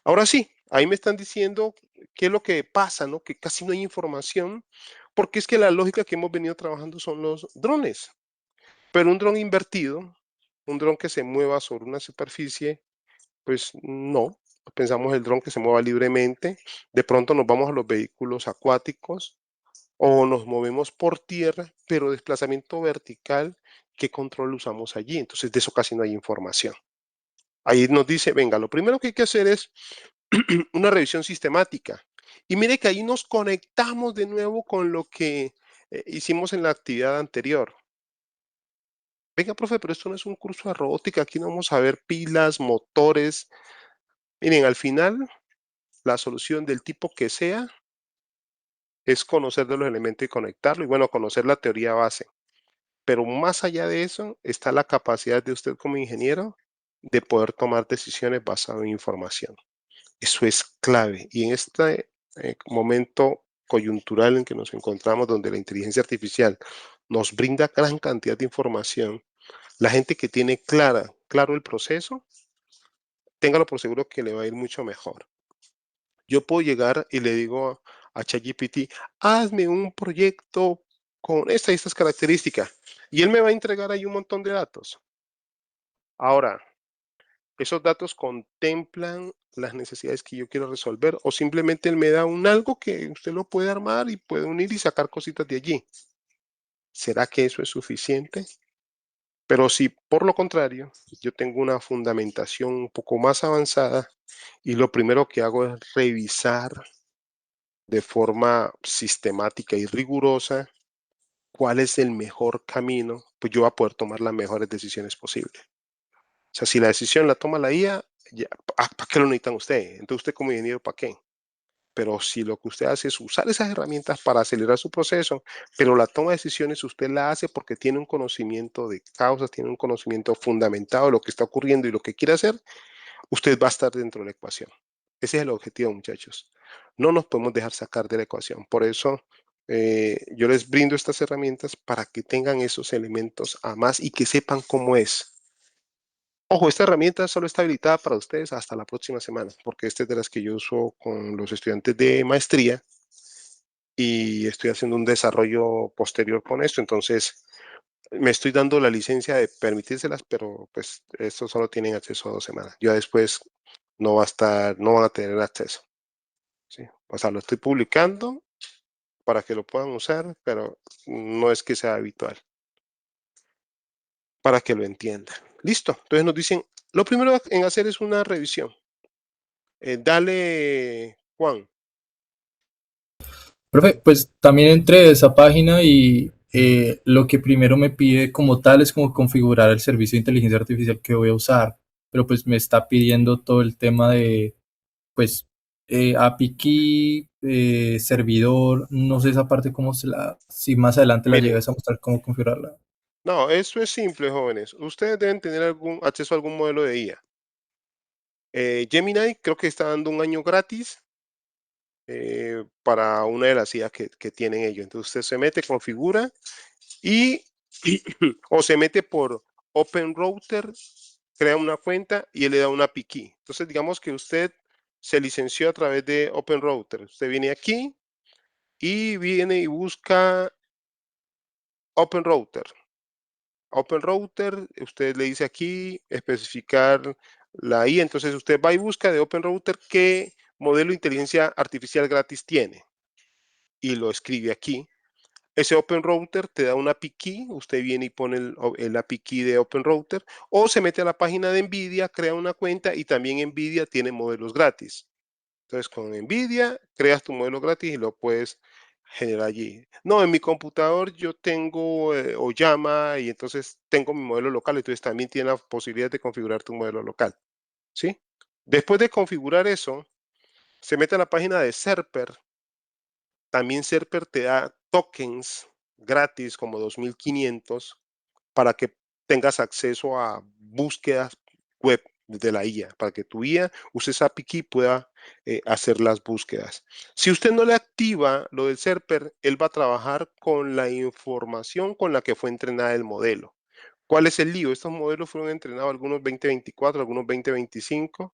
Ahora sí, ahí me están diciendo qué es lo que pasa, ¿no? Que casi no hay información, porque es que la lógica que hemos venido trabajando son los drones. Pero un dron invertido, un dron que se mueva sobre una superficie, pues no. Pensamos el dron que se mueva libremente. De pronto nos vamos a los vehículos acuáticos o nos movemos por tierra, pero desplazamiento vertical, ¿qué control usamos allí? Entonces de eso casi no hay información. Ahí nos dice, venga, lo primero que hay que hacer es una revisión sistemática. Y mire que ahí nos conectamos de nuevo con lo que hicimos en la actividad anterior. Venga, profe, pero esto no es un curso de robótica, aquí no vamos a ver pilas, motores. Miren, al final, la solución del tipo que sea es conocer de los elementos y conectarlo, y bueno, conocer la teoría base. Pero más allá de eso, está la capacidad de usted como ingeniero de poder tomar decisiones basadas en información. Eso es clave. Y en este momento coyuntural en que nos encontramos, donde la inteligencia artificial nos brinda gran cantidad de información, la gente que tiene claro el proceso, téngalo por seguro que le va a ir mucho mejor. Yo puedo llegar y le digo a ChatGPT, hazme un proyecto con estas y estas características, y él me va a entregar ahí un montón de datos. Ahora, esos datos contemplan las necesidades que yo quiero resolver o simplemente él me da un algo que usted lo puede armar y puede unir y sacar cositas de allí. ¿Será que eso es suficiente? Pero si por lo contrario yo tengo una fundamentación un poco más avanzada y lo primero que hago es revisar de forma sistemática y rigurosa cuál es el mejor camino, pues yo voy a poder tomar las mejores decisiones posibles. O sea, si la decisión la toma la IA, ¿para qué lo necesitan usted? Entonces usted como ingeniero, ¿para qué? Pero si lo que usted hace es usar esas herramientas para acelerar su proceso, pero la toma de decisiones usted la hace porque tiene un conocimiento de causas, tiene un conocimiento fundamentado de lo que está ocurriendo y lo que quiere hacer, usted va a estar dentro de la ecuación. Ese es el objetivo, muchachos. No nos podemos dejar sacar de la ecuación. Por eso yo les brindo estas herramientas para que tengan esos elementos a más y que sepan cómo es. Ojo, esta herramienta solo está habilitada para ustedes hasta la próxima semana, porque esta es de las que yo uso con los estudiantes de maestría y estoy haciendo un desarrollo posterior con esto. Entonces, me estoy dando la licencia de permitírselas, pero pues estos solo tienen acceso a 2 semanas. Ya después no va a estar, no van a tener acceso. ¿Sí? O sea, lo estoy publicando para que lo puedan usar, pero no es que sea habitual. Para que lo entiendan. Listo. Entonces nos dicen, lo primero en hacer es una revisión. Dale, Juan. Profe, pues también entré a esa página y lo que primero me pide como tal es como configurar el servicio de inteligencia artificial que voy a usar, pero pues me está pidiendo todo el tema de, pues, API key, servidor, no sé esa parte cómo si más adelante la Miren, llegas a mostrar cómo configurarla. no, eso es simple, jóvenes. Ustedes deben tener algún acceso a algún modelo de IA. Gemini creo que está dando un año gratis para una de las IA que tienen ellos. Entonces usted se mete, configura y o se mete por Open Router, crea una cuenta y él le da una API key. Entonces digamos que usted se licenció a través de Open Router. Usted viene aquí y viene y busca Open Router. Open Router, usted le dice aquí especificar la IA, entonces usted va y busca de Open Router qué modelo de inteligencia artificial gratis tiene y lo escribe aquí. Ese Open Router te da una API key, usted viene y pone el API key de Open Router o se mete a la página de NVIDIA, crea una cuenta y también NVIDIA tiene modelos gratis. Entonces con NVIDIA creas tu modelo gratis y lo puedes generar allí. No, en mi computador yo tengo Oyama y entonces tengo mi modelo local, entonces también tiene la posibilidad de configurar tu modelo local. ¿Sí? Después de configurar eso, se mete a la página de Serper. También Serper te da tokens gratis como 2500 para que tengas acceso a búsquedas web de la IA, para que tu IA use esa API key y pueda hacer las búsquedas. Si usted no le activa lo del Serper, él va a trabajar con la información con la que fue entrenada el modelo. ¿Cuál es el lío? Estos modelos fueron entrenados algunos 2024, algunos 2025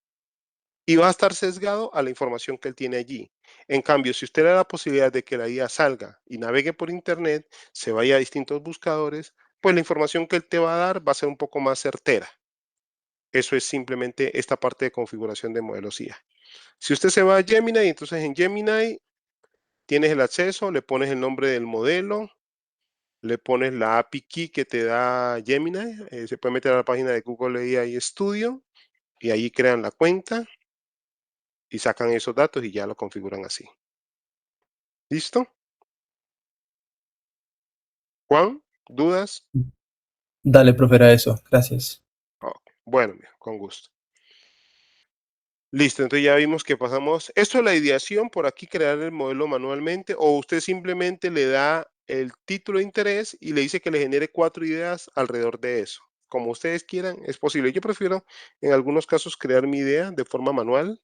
y va a estar sesgado a la información que él tiene allí. En cambio, si usted le da la posibilidad de que la IA salga y navegue por Internet, se vaya a distintos buscadores, pues la información que él te va a dar va a ser un poco más certera. Eso es simplemente esta parte de configuración de modelos IA. Si usted se va a Gemini, entonces en Gemini tienes el acceso, le pones el nombre del modelo, le pones la API key que te da Gemini, se puede meter a la página de Google AI Studio y ahí crean la cuenta y sacan esos datos y ya lo configuran así. ¿Listo? Juan, ¿dudas? Dale, profe, era eso. Gracias. Oh, bueno, con gusto. Listo, entonces ya vimos que pasamos. Esto es la ideación, por aquí crear el modelo manualmente, o usted simplemente le da el título de interés y le dice que le genere 4 ideas alrededor de eso. Como ustedes quieran, es posible. Yo prefiero en algunos casos crear mi idea de forma manual,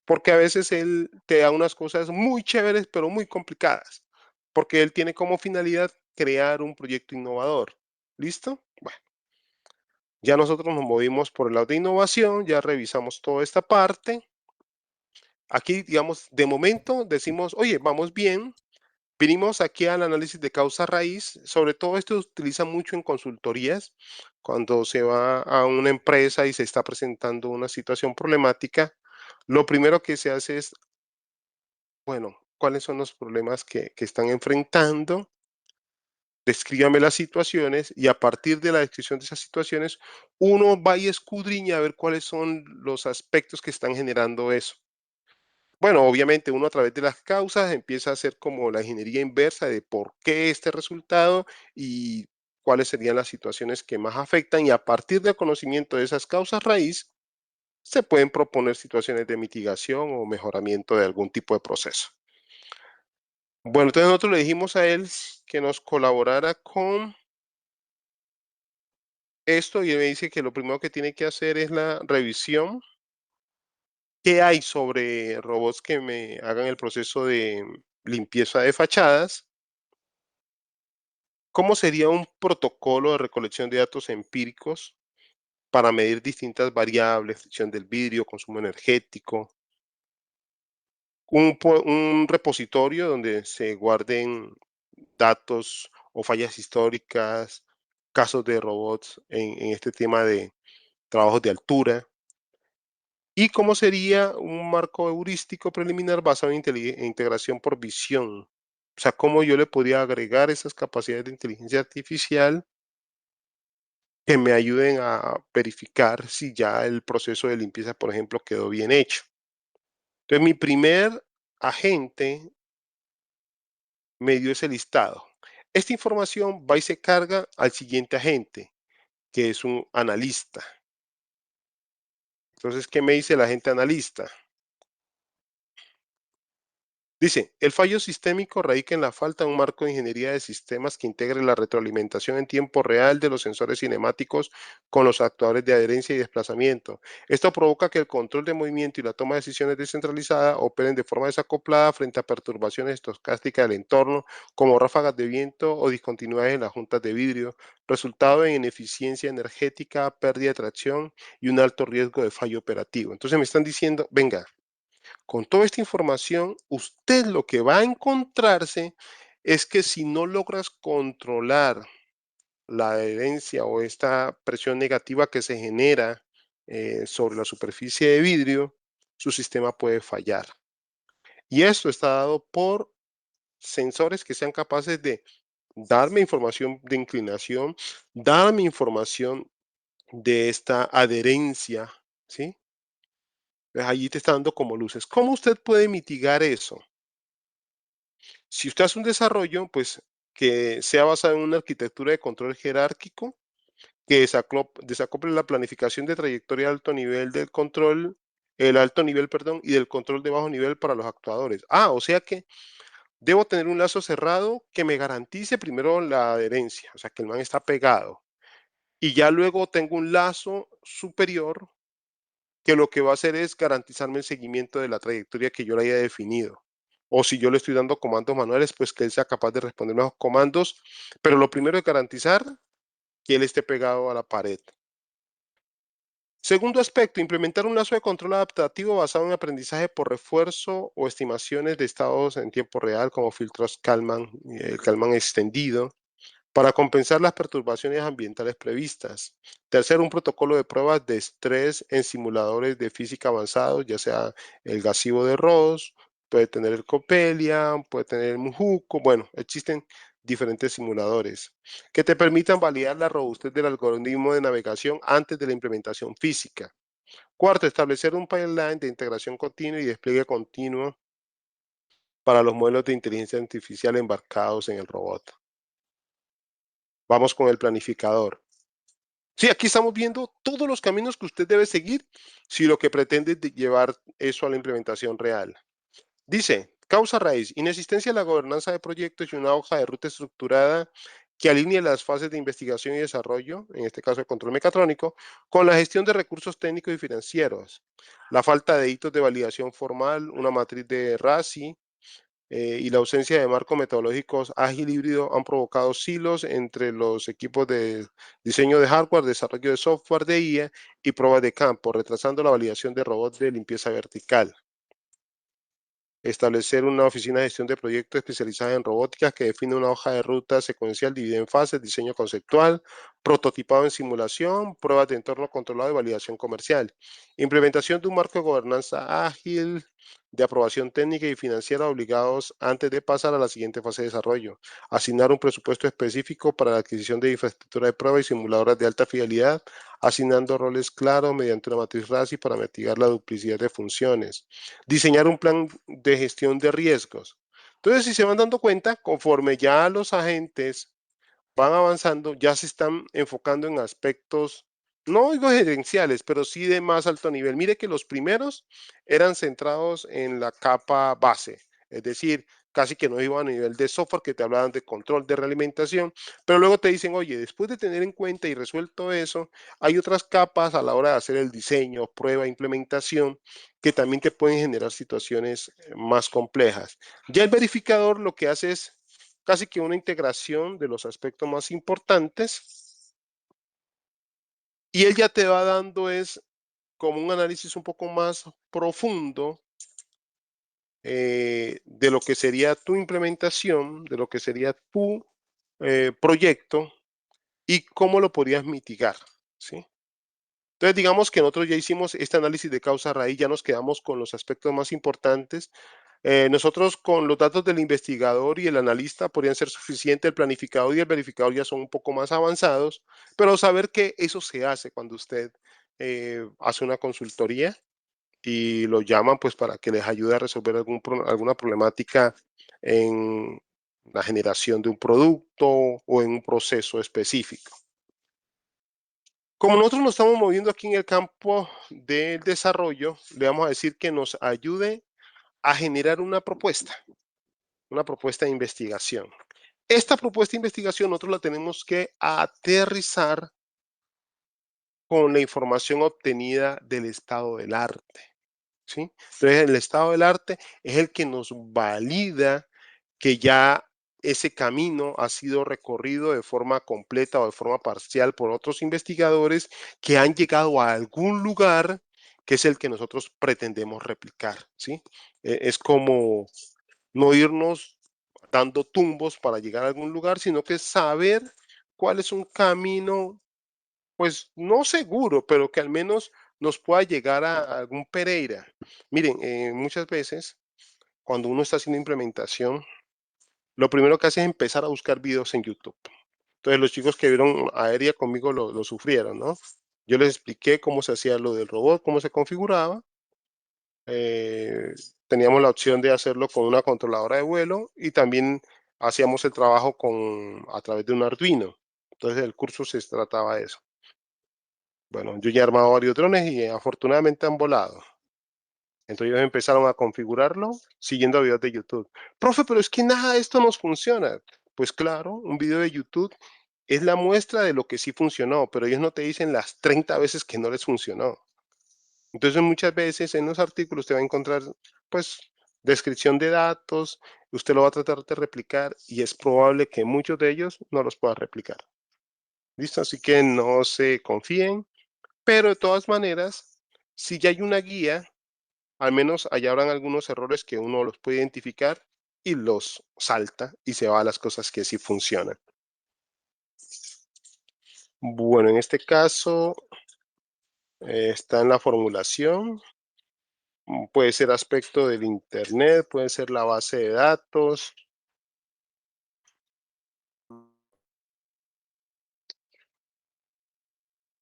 porque a veces él te da unas cosas muy chéveres, pero muy complicadas, porque él tiene como finalidad crear un proyecto innovador. ¿Listo? Bueno, ya nosotros nos movimos por el lado de innovación, ya revisamos toda esta parte. Aquí, digamos, de momento decimos, oye, vamos bien. Vinimos aquí al análisis de causa raíz. Sobre todo esto se utiliza mucho en consultorías. Cuando se va a una empresa y se está presentando una situación problemática, lo primero que se hace es, bueno, ¿cuáles son los problemas que están enfrentando? Descríbame las situaciones y a partir de la descripción de esas situaciones, uno va y escudriña a ver cuáles son los aspectos que están generando eso. Bueno, obviamente uno a través de las causas empieza a hacer como la ingeniería inversa de por qué este resultado y cuáles serían las situaciones que más afectan y a partir del conocimiento de esas causas raíz se pueden proponer situaciones de mitigación o mejoramiento de algún tipo de proceso. Bueno, entonces nosotros le dijimos a él que nos colaborara con esto y él me dice que lo primero que tiene que hacer es la revisión. ¿Qué hay sobre robots que me hagan el proceso de limpieza de fachadas? ¿Cómo sería un protocolo de recolección de datos empíricos para medir distintas variables, fricción del vidrio, consumo energético? Un repositorio donde se guarden datos o fallas históricas, casos de robots en este tema de trabajos de altura. ¿Y cómo sería un marco heurístico preliminar basado en integración por visión? O sea, cómo yo le podría agregar esas capacidades de inteligencia artificial que me ayuden a verificar si ya el proceso de limpieza, por ejemplo, quedó bien hecho. Entonces, mi primer agente me dio ese listado. Esta información va y se carga al siguiente agente, que es un analista. Entonces, ¿qué me dice el agente analista? Dice, el fallo sistémico radica en la falta de un marco de ingeniería de sistemas que integre la retroalimentación en tiempo real de los sensores cinemáticos con los actuadores de adherencia y desplazamiento. Esto provoca que el control de movimiento y la toma de decisiones descentralizada operen de forma desacoplada frente a perturbaciones estocásticas del entorno, como ráfagas de viento o discontinuidades en las juntas de vidrio, resultado en ineficiencia energética, pérdida de tracción y un alto riesgo de fallo operativo. Entonces me están diciendo, venga, con toda esta información, usted lo que va a encontrarse es que si no logras controlar la adherencia o esta presión negativa que se genera sobre la superficie de vidrio, su sistema puede fallar. Y esto está dado por sensores que sean capaces de darme información de inclinación, darme información de esta adherencia, ¿sí? Allí te está dando como luces. ¿Cómo usted puede mitigar eso? Si usted hace un desarrollo, pues que sea basado en una arquitectura de control jerárquico, que desacople la planificación de trayectoria de alto nivel del control, el alto nivel, perdón, y del control de bajo nivel para los actuadores. O sea que debo tener un lazo cerrado que me garantice primero la adherencia, o sea que el man está pegado. Y ya luego tengo un lazo superior que lo que va a hacer es garantizarme el seguimiento de la trayectoria que yo le haya definido. O si yo le estoy dando comandos manuales, pues que él sea capaz de responderme a los comandos. Pero lo primero es garantizar que él esté pegado a la pared. Segundo aspecto, implementar un lazo de control adaptativo basado en aprendizaje por refuerzo o estimaciones de estados en tiempo real, como filtros Kalman, el Kalman extendido, para compensar las perturbaciones ambientales previstas. Tercero, un protocolo de pruebas de estrés en simuladores de física avanzados, ya sea el gasivo de Ross, puede tener el Coppelia, puede tener el Mujuco, bueno, existen diferentes simuladores que te permitan validar la robustez del algoritmo de navegación antes de la implementación física. Cuarto, establecer un pipeline de integración continua y despliegue continuo para los modelos de inteligencia artificial embarcados en el robot. Vamos con el planificador. Sí, aquí estamos viendo todos los caminos que usted debe seguir si lo que pretende es llevar eso a la implementación real. Dice, causa raíz, inexistencia de la gobernanza de proyectos y una hoja de ruta estructurada que alinee las fases de investigación y desarrollo, en este caso el control mecatrónico, con la gestión de recursos técnicos y financieros. La falta de hitos de validación formal, una matriz de RACI, y la ausencia de marcos metodológicos ágil híbrido han provocado silos entre los equipos de diseño de hardware, desarrollo de software de IA y pruebas de campo, retrasando la validación de robots de limpieza vertical. Establecer una oficina de gestión de proyectos especializada en robótica que define una hoja de ruta secuencial dividida en fases, diseño conceptual, prototipado en simulación, pruebas de entorno controlado y validación comercial. Implementación de un marco de gobernanza ágil, de aprobación técnica y financiera obligados antes de pasar a la siguiente fase de desarrollo. Asignar un presupuesto específico para la adquisición de infraestructura de prueba y simuladoras de alta fidelidad, asignando roles claros mediante una matriz RACI para mitigar la duplicidad de funciones. Diseñar un plan de gestión de riesgos. Entonces, si se van dando cuenta, conforme ya los agentes van avanzando, ya se están enfocando en aspectos, no digo gerenciales, pero sí de más alto nivel. Mire que los primeros eran centrados en la capa base, es decir, casi que no iban a nivel de software, que te hablaban de control de realimentación, pero luego te dicen, oye, después de tener en cuenta y resuelto eso, hay otras capas a la hora de hacer el diseño, prueba, implementación, que también te pueden generar situaciones más complejas. Ya el verificador lo que hace es casi que una integración de los aspectos más importantes, y él ya te va dando es como un análisis un poco más profundo de lo que sería tu implementación, de lo que sería tu proyecto y cómo lo podrías mitigar, ¿sí? Entonces, digamos que nosotros ya hicimos este análisis de causa raíz, ya nos quedamos con los aspectos más importantes. Nosotros con los datos del investigador y el analista podrían ser suficientes, el planificador y el verificador ya son un poco más avanzados, pero saber que eso se hace cuando usted hace una consultoría y lo llaman pues para que les ayude a resolver alguna problemática en la generación de un producto o en un proceso específico. Como nosotros nos estamos moviendo aquí en el campo del desarrollo, le vamos a decir que nos ayude a generar una propuesta de investigación. Esta propuesta de investigación nosotros la tenemos que aterrizar con la información obtenida del estado del arte, ¿sí? Entonces, el estado del arte es el que nos valida que ya ese camino ha sido recorrido de forma completa o de forma parcial por otros investigadores que han llegado a algún lugar que es el que nosotros pretendemos replicar, ¿sí? Es como no irnos dando tumbos para llegar a algún lugar, sino que saber cuál es un camino, pues no seguro, pero que al menos nos pueda llegar a algún Pereira. Miren, muchas veces cuando uno está haciendo implementación, lo primero que hace es empezar a buscar videos en YouTube. Entonces los chicos que vieron Aérea conmigo lo sufrieron, ¿no? Yo les expliqué cómo se hacía lo del robot, cómo se configuraba. eh, Teníamos la opción de hacerlo con una controladora de vuelo y también hacíamos el trabajo a través de un Arduino. Entonces el curso se trataba de eso. Bueno, yo ya he armado varios drones y afortunadamente han volado. Entonces ellos empezaron a configurarlo siguiendo videos de YouTube. Profe, pero es que nada de esto nos funciona. Pues claro, un video de YouTube es la muestra de lo que sí funcionó, pero ellos no te dicen las 30 veces que no les funcionó. Entonces muchas veces en los artículos te va a encontrar pues descripción de datos, usted lo va a tratar de replicar y es probable que muchos de ellos no los pueda replicar. ¿Listo? Así que no se confíen, pero de todas maneras, si ya hay una guía, al menos allá habrán algunos errores que uno los puede identificar y los salta y se va a las cosas que sí funcionan. Bueno, en este caso está en la formulación. Puede ser aspecto del Internet, puede ser la base de datos.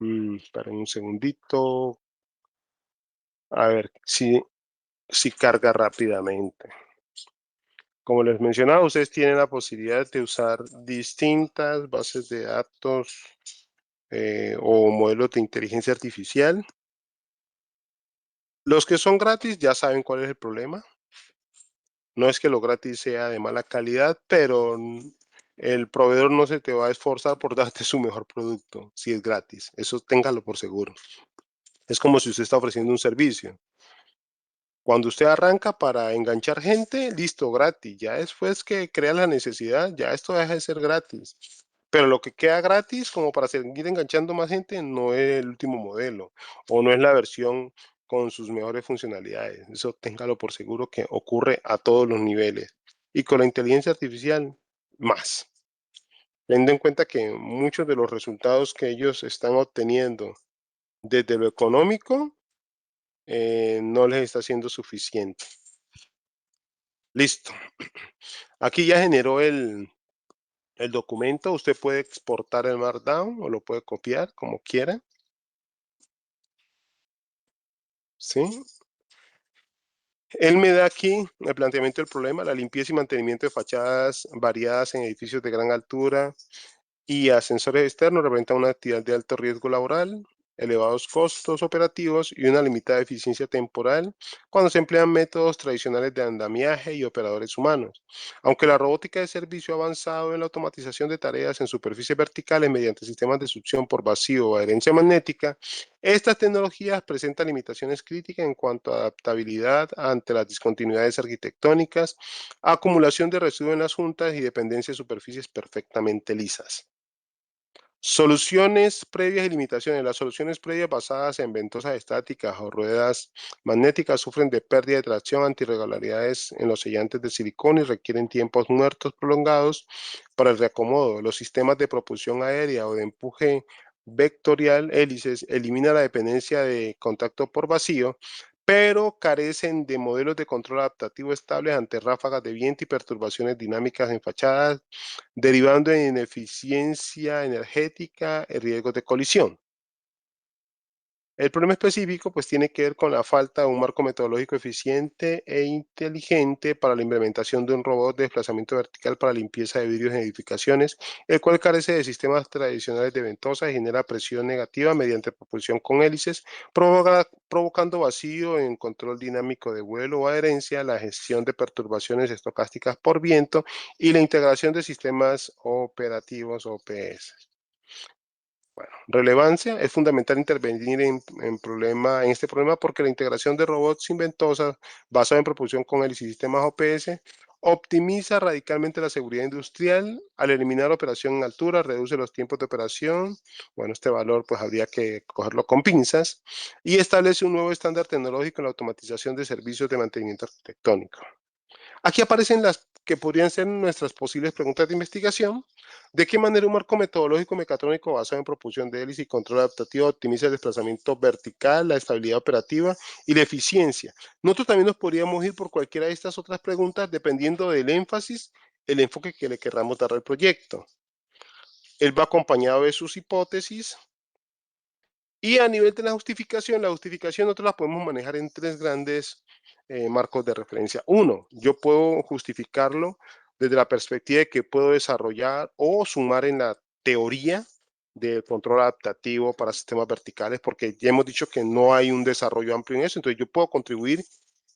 Esperen un segundito. A ver si carga rápidamente. Como les mencionaba, ustedes tienen la posibilidad de usar distintas bases de datos o modelos de inteligencia artificial. Los que son gratis ya saben cuál es el problema. No es que lo gratis sea de mala calidad, pero el proveedor no se te va a esforzar por darte su mejor producto si es gratis. Eso téngalo por seguro. Es como si usted está ofreciendo un servicio. Cuando usted arranca para enganchar gente, listo, gratis. Ya después que crea la necesidad, ya esto deja de ser gratis. Pero lo que queda gratis, como para seguir enganchando más gente, no es el último modelo o no es la versión con sus mejores funcionalidades. Eso téngalo por seguro que ocurre a todos los niveles. Y con la inteligencia artificial, más. Teniendo en cuenta que muchos de los resultados que ellos están obteniendo desde lo económico no les está siendo suficiente. Listo. Aquí ya generó el documento. Usted puede exportar el Markdown o lo puede copiar como quiera. ¿Sí? Él me da aquí el planteamiento del problema: la limpieza y mantenimiento de fachadas variadas en edificios de gran altura y ascensores externos representa una actividad de alto riesgo laboral. elevados costos operativos y una limitada eficiencia temporal cuando se emplean métodos tradicionales de andamiaje y operadores humanos. Aunque la robótica de servicio ha avanzado en la automatización de tareas en superficies verticales mediante sistemas de succión por vacío o adherencia magnética, estas tecnologías presentan limitaciones críticas en cuanto a adaptabilidad ante las discontinuidades arquitectónicas, acumulación de residuos en las juntas y dependencia de superficies perfectamente lisas. Soluciones previas y limitaciones. Las soluciones previas basadas en ventosas estáticas o ruedas magnéticas sufren de pérdida de tracción ante irregularidades en los sellantes de silicona y requieren tiempos muertos prolongados para el reacomodo. Los sistemas de propulsión aérea o de empuje vectorial hélices eliminan la dependencia de contacto por vacío, pero carecen de modelos de control adaptativo estables ante ráfagas de viento y perturbaciones dinámicas en fachadas, derivando en ineficiencia energética y riesgos de colisión. El problema específico pues tiene que ver con la falta de un marco metodológico eficiente e inteligente para la implementación de un robot de desplazamiento vertical para limpieza de vidrios en edificaciones, el cual carece de sistemas tradicionales de ventosa y genera presión negativa mediante propulsión con hélices, provocando vacío en control dinámico de vuelo o adherencia, la gestión de perturbaciones estocásticas por viento y la integración de sistemas operativos OPS. Bueno, relevancia, es fundamental intervenir en este problema porque la integración de robots inventosas basada en propulsión con hélices y sistemas OPS optimiza radicalmente la seguridad industrial al eliminar la operación en altura, reduce los tiempos de operación, bueno, este valor pues habría que cogerlo con pinzas, y establece un nuevo estándar tecnológico en la automatización de servicios de mantenimiento arquitectónico. Aquí aparecen las que podrían ser nuestras posibles preguntas de investigación. ¿De qué manera un marco metodológico mecatrónico basado en propulsión de hélice y control adaptativo optimiza el desplazamiento vertical, la estabilidad operativa y la eficiencia? Nosotros también nos podríamos ir por cualquiera de estas otras preguntas dependiendo del énfasis, el enfoque que le querramos dar al proyecto. Él va acompañado de sus hipótesis. Y a nivel de la justificación nosotros la podemos manejar en tres grandes marcos de referencia. Uno, yo puedo justificarlo desde la perspectiva de que puedo desarrollar o sumar en la teoría del control adaptativo para sistemas verticales, porque ya hemos dicho que no hay un desarrollo amplio en eso, entonces yo puedo contribuir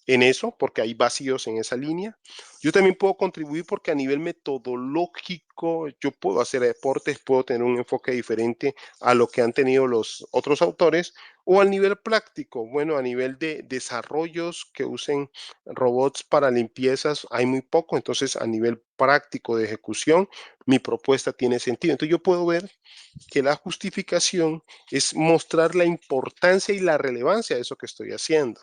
en eso, porque hay vacíos en esa línea. Yo también puedo contribuir porque a nivel metodológico yo puedo hacer aportes, puedo tener un enfoque diferente a lo que han tenido los otros autores, o al nivel práctico, bueno, a nivel de desarrollos que usen robots para limpiezas hay muy poco, entonces a nivel práctico de ejecución mi propuesta tiene sentido. Entonces yo puedo ver que la justificación es mostrar la importancia y la relevancia de eso que estoy haciendo.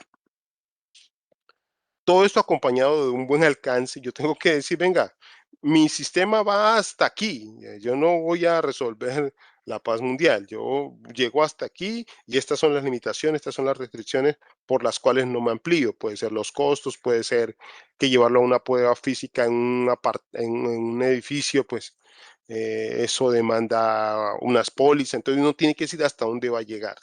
Todo esto acompañado de un buen alcance. Yo tengo que decir, venga, mi sistema va hasta aquí. Yo no voy a resolver la paz mundial. Yo llego hasta aquí y estas son las limitaciones, estas son las restricciones por las cuales no me amplío. Puede ser los costos, puede ser que llevarlo a una prueba física en un edificio, pues eso demanda unas pólizas. Entonces uno tiene que decir hasta dónde va a llegar.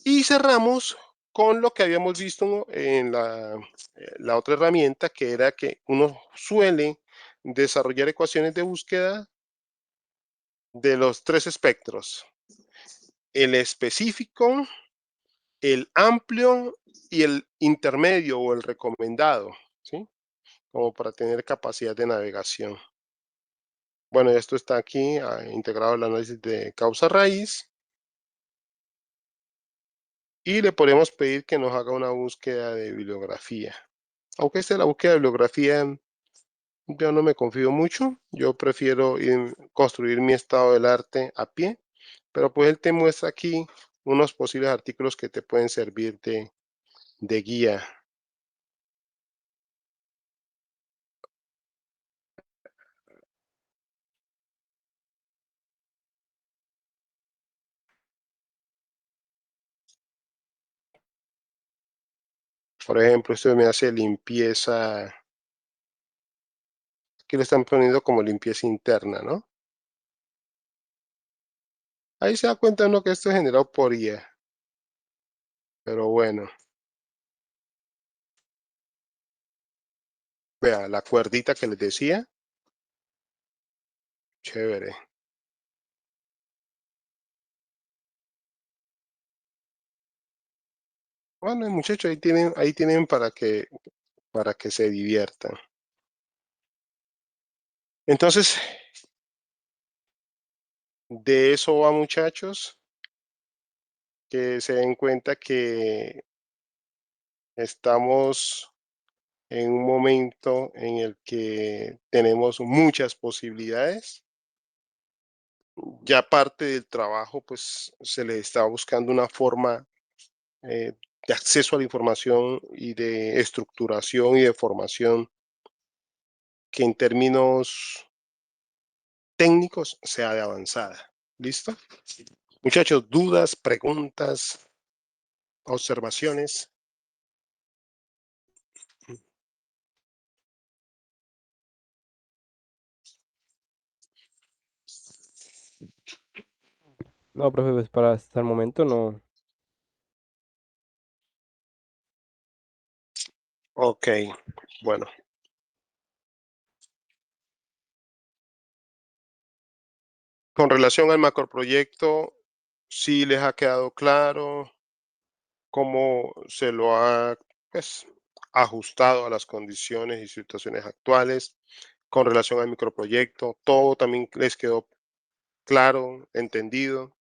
Y cerramos con lo que habíamos visto en la otra herramienta, que era que uno suele desarrollar ecuaciones de búsqueda de los tres espectros: el específico, el amplio y el intermedio o el recomendado, ¿sí? Como para tener capacidad de navegación. Bueno, esto está aquí integrado al análisis de causa raíz. Y le podemos pedir que nos haga una búsqueda de bibliografía. Aunque esta es la búsqueda de bibliografía, yo no me confío mucho. Yo prefiero construir mi estado del arte a pie. Pero pues él te muestra aquí unos posibles artículos que te pueden servir de guía. Por ejemplo, esto me hace limpieza. Aquí le están poniendo como limpieza interna, ¿no? Ahí se da cuenta uno que esto es generado por IA. Pero bueno. Vea, la cuerdita que les decía. Chévere. Bueno, muchachos, ahí tienen para que se diviertan. Entonces, de eso va, muchachos, que se den cuenta que estamos en un momento en el que tenemos muchas posibilidades. Ya parte del trabajo, pues se le está buscando una forma de acceso a la información y de estructuración y de formación que en términos técnicos sea de avanzada. ¿Listo? Muchachos, dudas, preguntas, observaciones. No, profe, pues para hasta el momento no. Ok, bueno. Con relación al macroproyecto, sí les ha quedado claro cómo se lo ha, pues, ajustado a las condiciones y situaciones actuales. Con relación al microproyecto, todo también les quedó claro, entendido.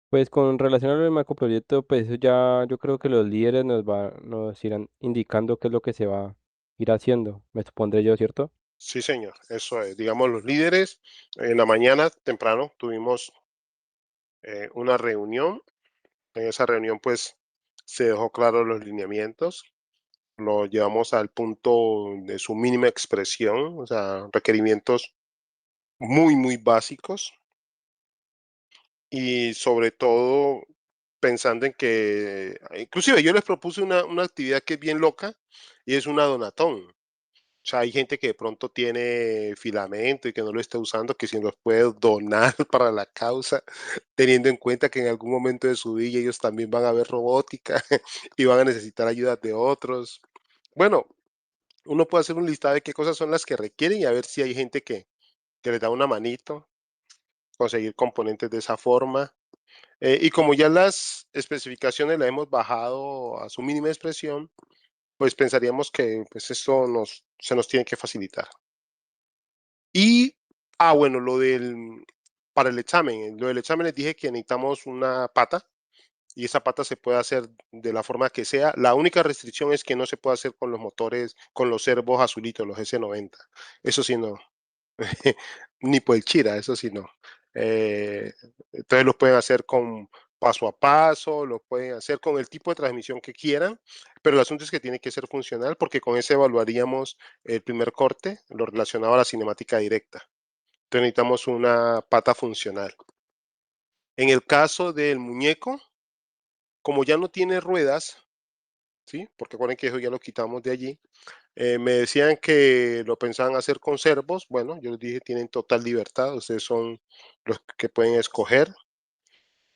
Pues con relación al macroproyecto, pues eso ya yo creo que los líderes nos irán indicando qué es lo que se va a ir haciendo, me supondré yo, ¿cierto? Sí, señor, eso es. Digamos, los líderes, en la mañana temprano tuvimos una reunión. En esa reunión, pues, se dejó claro los lineamientos, lo llevamos al punto de su mínima expresión, o sea, requerimientos muy, muy básicos y sobre todo pensando en que, inclusive yo les propuse una actividad que es bien loca y es una donatón. O sea, hay gente que de pronto tiene filamento y que no lo está usando, que si los puede donar para la causa, teniendo en cuenta que en algún momento de su vida ellos también van a ver robótica y van a necesitar ayuda de otros. Bueno, uno puede hacer un listado de qué cosas son las que requieren y a ver si hay gente que les da una manito, conseguir componentes de esa forma. Y como ya las especificaciones las hemos bajado a su mínima expresión, pues pensaríamos que pues esto se nos tiene que facilitar. Y, bueno, para el examen, lo del examen les dije que necesitamos una pata y esa pata se puede hacer de la forma que sea. La única restricción es que no se puede hacer con los motores, con los servos azulitos, los S90. Eso sí no. Ni por el Chira, eso sí no. Eh, entonces lo pueden hacer con paso a paso, lo pueden hacer con el tipo de transmisión que quieran, pero el asunto es que tiene que ser funcional porque con ese evaluaríamos el primer corte, lo relacionado a la cinemática directa. Entonces necesitamos una pata funcional. En el caso del muñeco, como ya no tiene ruedas, ¿sí? Porque acuérdense que eso ya lo quitamos de allí. Me decían que lo pensaban hacer con servos. Bueno, yo les dije, tienen total libertad, ustedes son los que pueden escoger.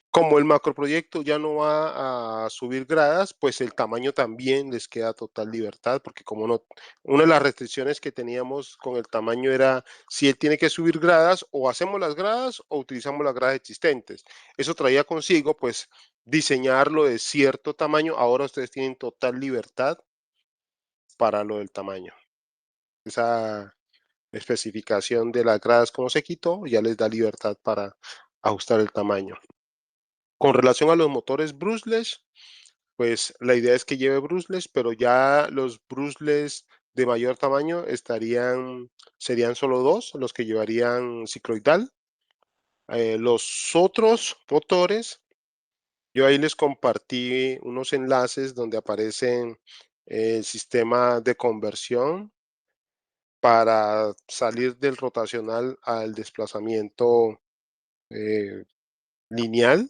Como el macroproyecto ya no va a subir gradas, pues el tamaño también les queda total libertad, porque como no, una de las restricciones que teníamos con el tamaño era si él tiene que subir gradas, o hacemos las gradas o utilizamos las gradas existentes. Eso traía consigo, pues, diseñarlo de cierto tamaño. Ahora ustedes tienen total libertad para lo del tamaño. Esa especificación de las gradas, como se quitó, ya les da libertad para ajustar el tamaño. Con relación a los motores brushless, pues la idea es que lleve brushless, pero ya los brushless de mayor tamaño serían solo dos los que llevarían cicloidal. Los otros motores, yo ahí les compartí unos enlaces donde aparecen el sistema de conversión para salir del rotacional al desplazamiento lineal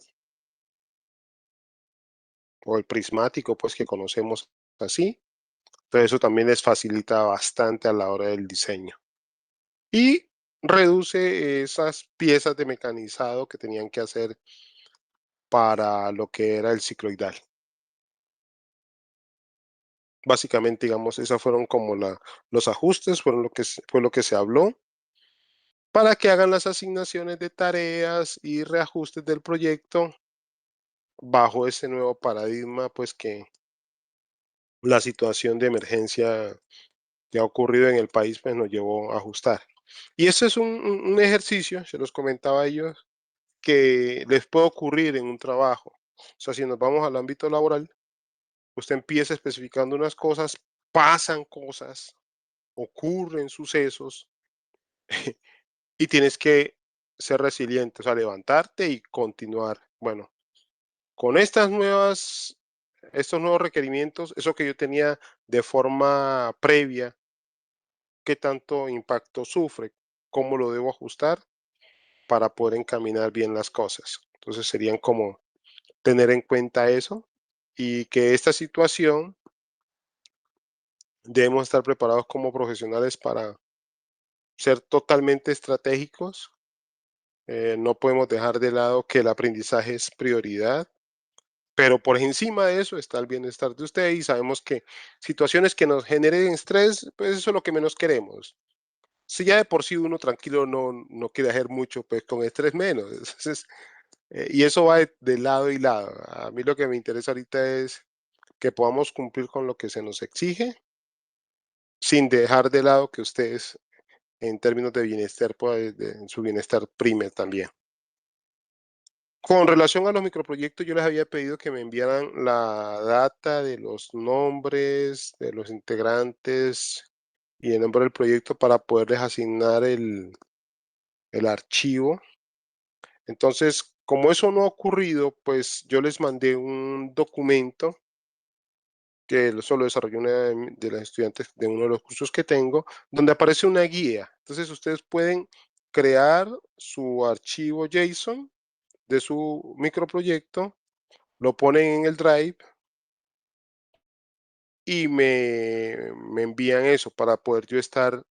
o el prismático, pues que conocemos así. Entonces eso también les facilita bastante a la hora del diseño. Y reduce esas piezas de mecanizado que tenían que hacer para lo que era el cicloidal. Básicamente, digamos, esos fueron como los ajustes, fue lo que se habló. para que hagan las asignaciones de tareas y reajustes del proyecto bajo ese nuevo paradigma, pues que la situación de emergencia que ha ocurrido en el país, pues nos llevó a ajustar. Y ese es un ejercicio, se los comentaba a ellos, que les puede ocurrir en un trabajo. O sea, si nos vamos al ámbito laboral, usted empieza especificando unas cosas, pasan cosas, ocurren sucesos y tienes que ser resiliente, o sea, levantarte y continuar. Bueno, con estos nuevos requerimientos, eso que yo tenía de forma previa, ¿qué tanto impacto sufre? ¿Cómo lo debo ajustar para poder encaminar bien las cosas? Entonces serían como tener en cuenta eso y que esta situación debemos estar preparados como profesionales para ser totalmente estratégicos. No podemos dejar de lado que el aprendizaje es prioridad, pero por encima de eso está el bienestar de usted y sabemos que situaciones que nos generen estrés, pues eso es lo que menos queremos. Si ya de por sí uno tranquilo no quiere hacer mucho, pues con estrés menos. Entonces, y eso va de lado y lado. A mí lo que me interesa ahorita es que podamos cumplir con lo que se nos exige, sin dejar de lado que ustedes, en términos de bienestar, pues, en su bienestar prime también. Con relación a los microproyectos, yo les había pedido que me enviaran la data de los nombres de los integrantes y el nombre del proyecto para poderles asignar el archivo. Entonces, como eso no ha ocurrido, pues yo les mandé un documento que eso lo desarrolló una de las estudiantes de uno de los cursos que tengo, donde aparece una guía. Entonces, ustedes pueden crear su archivo JSON de su microproyecto, lo ponen en el Drive y me envían eso para poder yo estar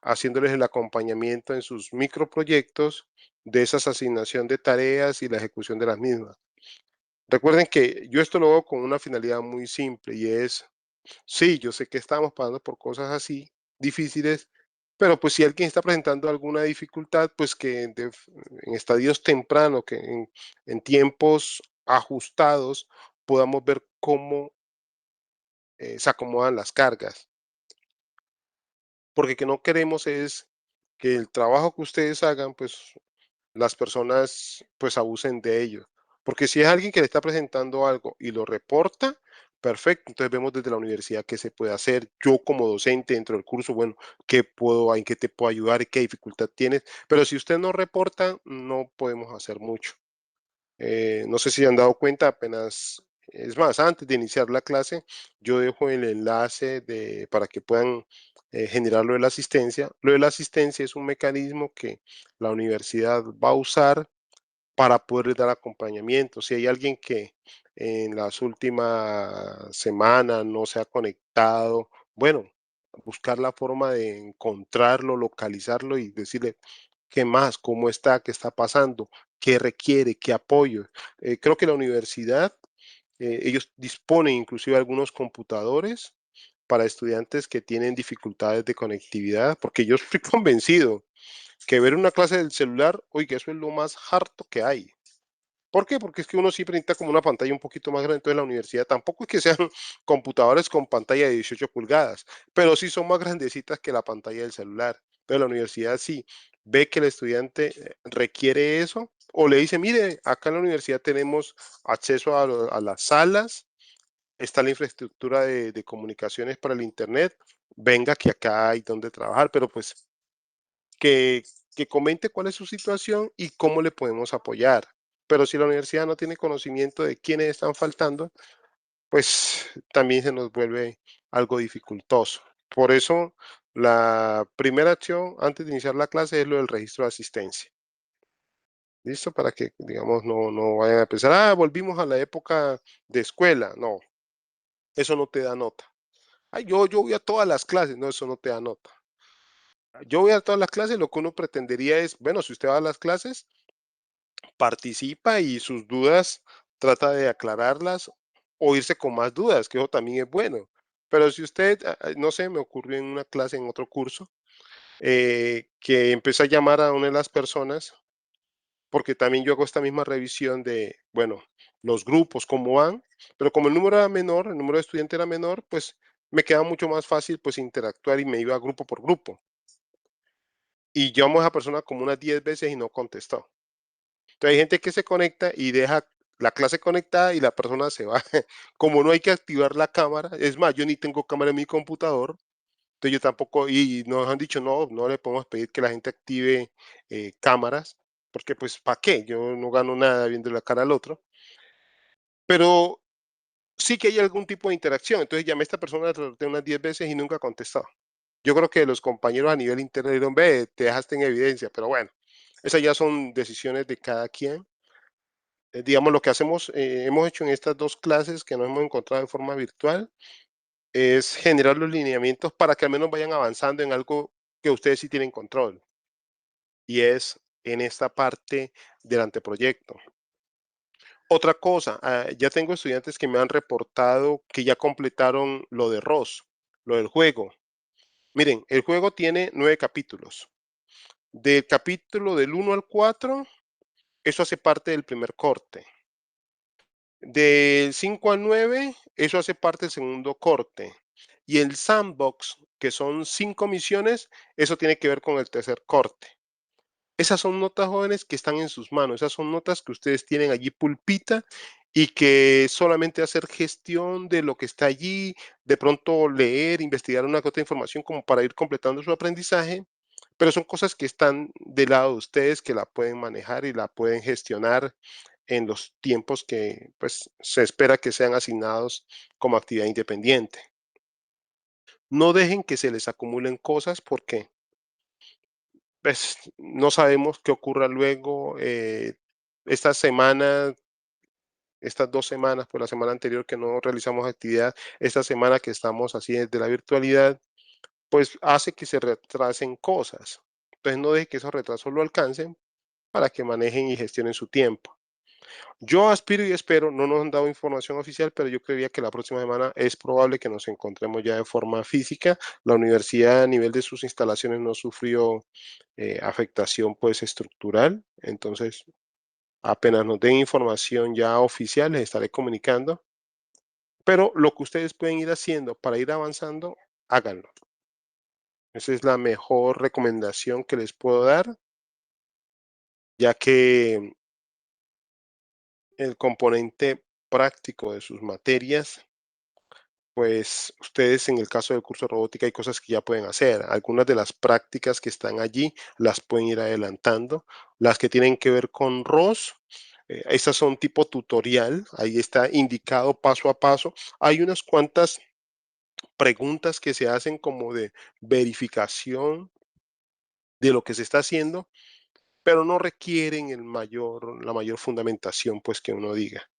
haciéndoles el acompañamiento en sus microproyectos de esa asignación de tareas y la ejecución de las mismas. Recuerden que yo esto lo hago con una finalidad muy simple y es, sí, yo sé que estamos pasando por cosas así difíciles, pero pues si alguien está presentando alguna dificultad, pues que en estadios tempranos, que en tiempos ajustados, podamos ver cómo se acomodan las cargas. Porque que no queremos es que el trabajo que ustedes hagan, pues las personas pues abusen de ello. Porque si es alguien que le está presentando algo y lo reporta, perfecto. Entonces vemos desde la universidad qué se puede hacer. Yo como docente dentro del curso, bueno, en qué te puedo ayudar y qué dificultad tienes. Pero si usted no reporta, no podemos hacer mucho. No sé si han dado cuenta, apenas, es más, antes de iniciar la clase, yo dejo el enlace para que puedan generar lo de la asistencia. Lo de la asistencia es un mecanismo que la universidad va a usar para poder dar acompañamiento. Si hay alguien que en las últimas semanas no se ha conectado, bueno, buscar la forma de encontrarlo, localizarlo y decirle qué más, cómo está, qué está pasando, qué requiere, qué apoyo. Creo que la universidad, ellos disponen inclusive algunos computadores para estudiantes que tienen dificultades de conectividad, porque yo estoy convencido que ver una clase del celular, oiga, eso es lo más harto que hay. ¿Por qué? Porque es que uno siempre necesita como una pantalla un poquito más grande. Entonces la universidad tampoco es que sean computadores con pantalla de 18 pulgadas, pero sí son más grandecitas que la pantalla del celular. Entonces la universidad sí ve que el estudiante requiere eso o le dice, mire, acá en la universidad tenemos acceso a las salas, está la infraestructura de comunicaciones para el Internet, venga que acá hay donde trabajar, pero pues que, que comente cuál es su situación y cómo le podemos apoyar. Pero si la universidad no tiene conocimiento de quiénes están faltando, pues también se nos vuelve algo dificultoso. Por eso, la primera acción antes de iniciar la clase es lo del registro de asistencia. ¿Listo? Para que, digamos, no vayan a pensar, volvimos a la época de escuela. No, eso no te da nota. Ay, yo voy a todas las clases. No, eso no te da nota. Yo voy a todas las clases, lo que uno pretendería es, bueno, si usted va a las clases, participa y sus dudas trata de aclararlas o irse con más dudas, que eso también es bueno. Pero si usted, no sé, me ocurrió en una clase en otro curso, que empecé a llamar a una de las personas, porque también yo hago esta misma revisión de, bueno, los grupos, cómo van, pero como el número era menor, el número de estudiantes era menor, pues me quedaba mucho más fácil pues interactuar y me iba grupo por grupo. Y llamo a esa persona como unas 10 veces y no contestó. Entonces hay gente que se conecta y deja la clase conectada y la persona se va. Como no hay que activar la cámara, es más, yo ni tengo cámara en mi computador, entonces yo tampoco, y nos han dicho, no, no le podemos pedir que la gente active cámaras, porque pues, ¿para qué? Yo no gano nada viendo la cara al otro, pero sí que hay algún tipo de interacción. Entonces llamé a esta persona, la traté unas 10 veces y nunca contestó. Yo creo que los compañeros a nivel interno dijeron, ve, te dejaste en evidencia, pero bueno, esas ya son decisiones de cada quien. Digamos, lo que hacemos, hemos hecho en estas 2 clases que nos hemos encontrado de forma virtual, es generar los lineamientos para que al menos vayan avanzando en algo que ustedes sí tienen control, y es en esta parte del anteproyecto. Otra cosa, ya tengo estudiantes que me han reportado que ya completaron lo de ROS, lo del juego. Miren, el juego tiene 9 capítulos. Del capítulo del 1 al 4, eso hace parte del primer corte. Del 5 al 9, eso hace parte del segundo corte. Y el sandbox, que son 5 misiones, eso tiene que ver con el tercer corte. Esas son notas, jóvenes, que están en sus manos. Esas son notas que ustedes tienen allí pulpita y que solamente hacer gestión de lo que está allí, de pronto leer, investigar una que otra información como para ir completando su aprendizaje, pero son cosas que están del lado de ustedes, que la pueden manejar y la pueden gestionar en los tiempos que pues se espera que sean asignados como actividad independiente. No dejen que se les acumulen cosas porque pues no sabemos qué ocurra luego. Esta semana, estas 2 semanas, pues la semana anterior que no realizamos actividad, esta semana que estamos así desde la virtualidad, pues hace que se retrasen cosas. Entonces no dejen que esos retrasos lo alcancen para que manejen y gestionen su tiempo. Yo aspiro y espero, no nos han dado información oficial, pero yo creería que la próxima semana es probable que nos encontremos ya de forma física. La universidad a nivel de sus instalaciones no sufrió afectación pues estructural, entonces apenas nos den información ya oficial les estaré comunicando, pero lo que ustedes pueden ir haciendo para ir avanzando, háganlo. Esa es la mejor recomendación que les puedo dar, ya que el componente práctico de sus materias, pues ustedes en el caso del curso de robótica hay cosas que ya pueden hacer. Algunas de las prácticas que están allí las pueden ir adelantando. Las que tienen que ver con ROS, estas son tipo tutorial, ahí está indicado paso a paso. Hay unas cuantas preguntas que se hacen como de verificación de lo que se está haciendo, pero no requieren la mayor fundamentación, pues que uno diga.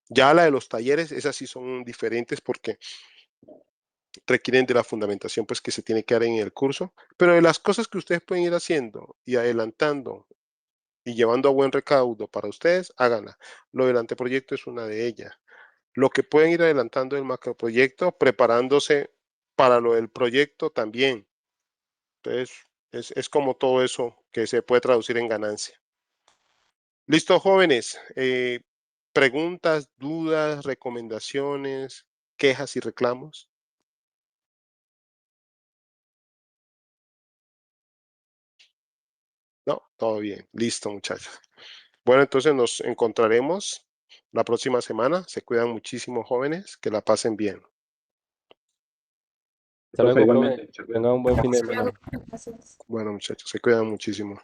Ya la de los talleres, esas sí son diferentes porque requieren de la fundamentación pues que se tiene que dar en el curso, pero de las cosas que ustedes pueden ir haciendo y adelantando y llevando a buen recaudo para ustedes, háganla. Lo del anteproyecto es una de ellas. Lo que pueden ir adelantando del macroproyecto, preparándose para lo del proyecto también. Entonces, es como todo eso que se puede traducir en ganancia. Listo, jóvenes. Preguntas, dudas, recomendaciones, quejas y reclamos. No, todo bien. Listo, muchachos. Bueno, entonces nos encontraremos la próxima semana. Se cuidan muchísimo, jóvenes. Que la pasen bien. Hasta Profe, luego, profe. igualmente, muchas Tenga un buen fin de semana. Bueno, muchachos, se cuidan muchísimo.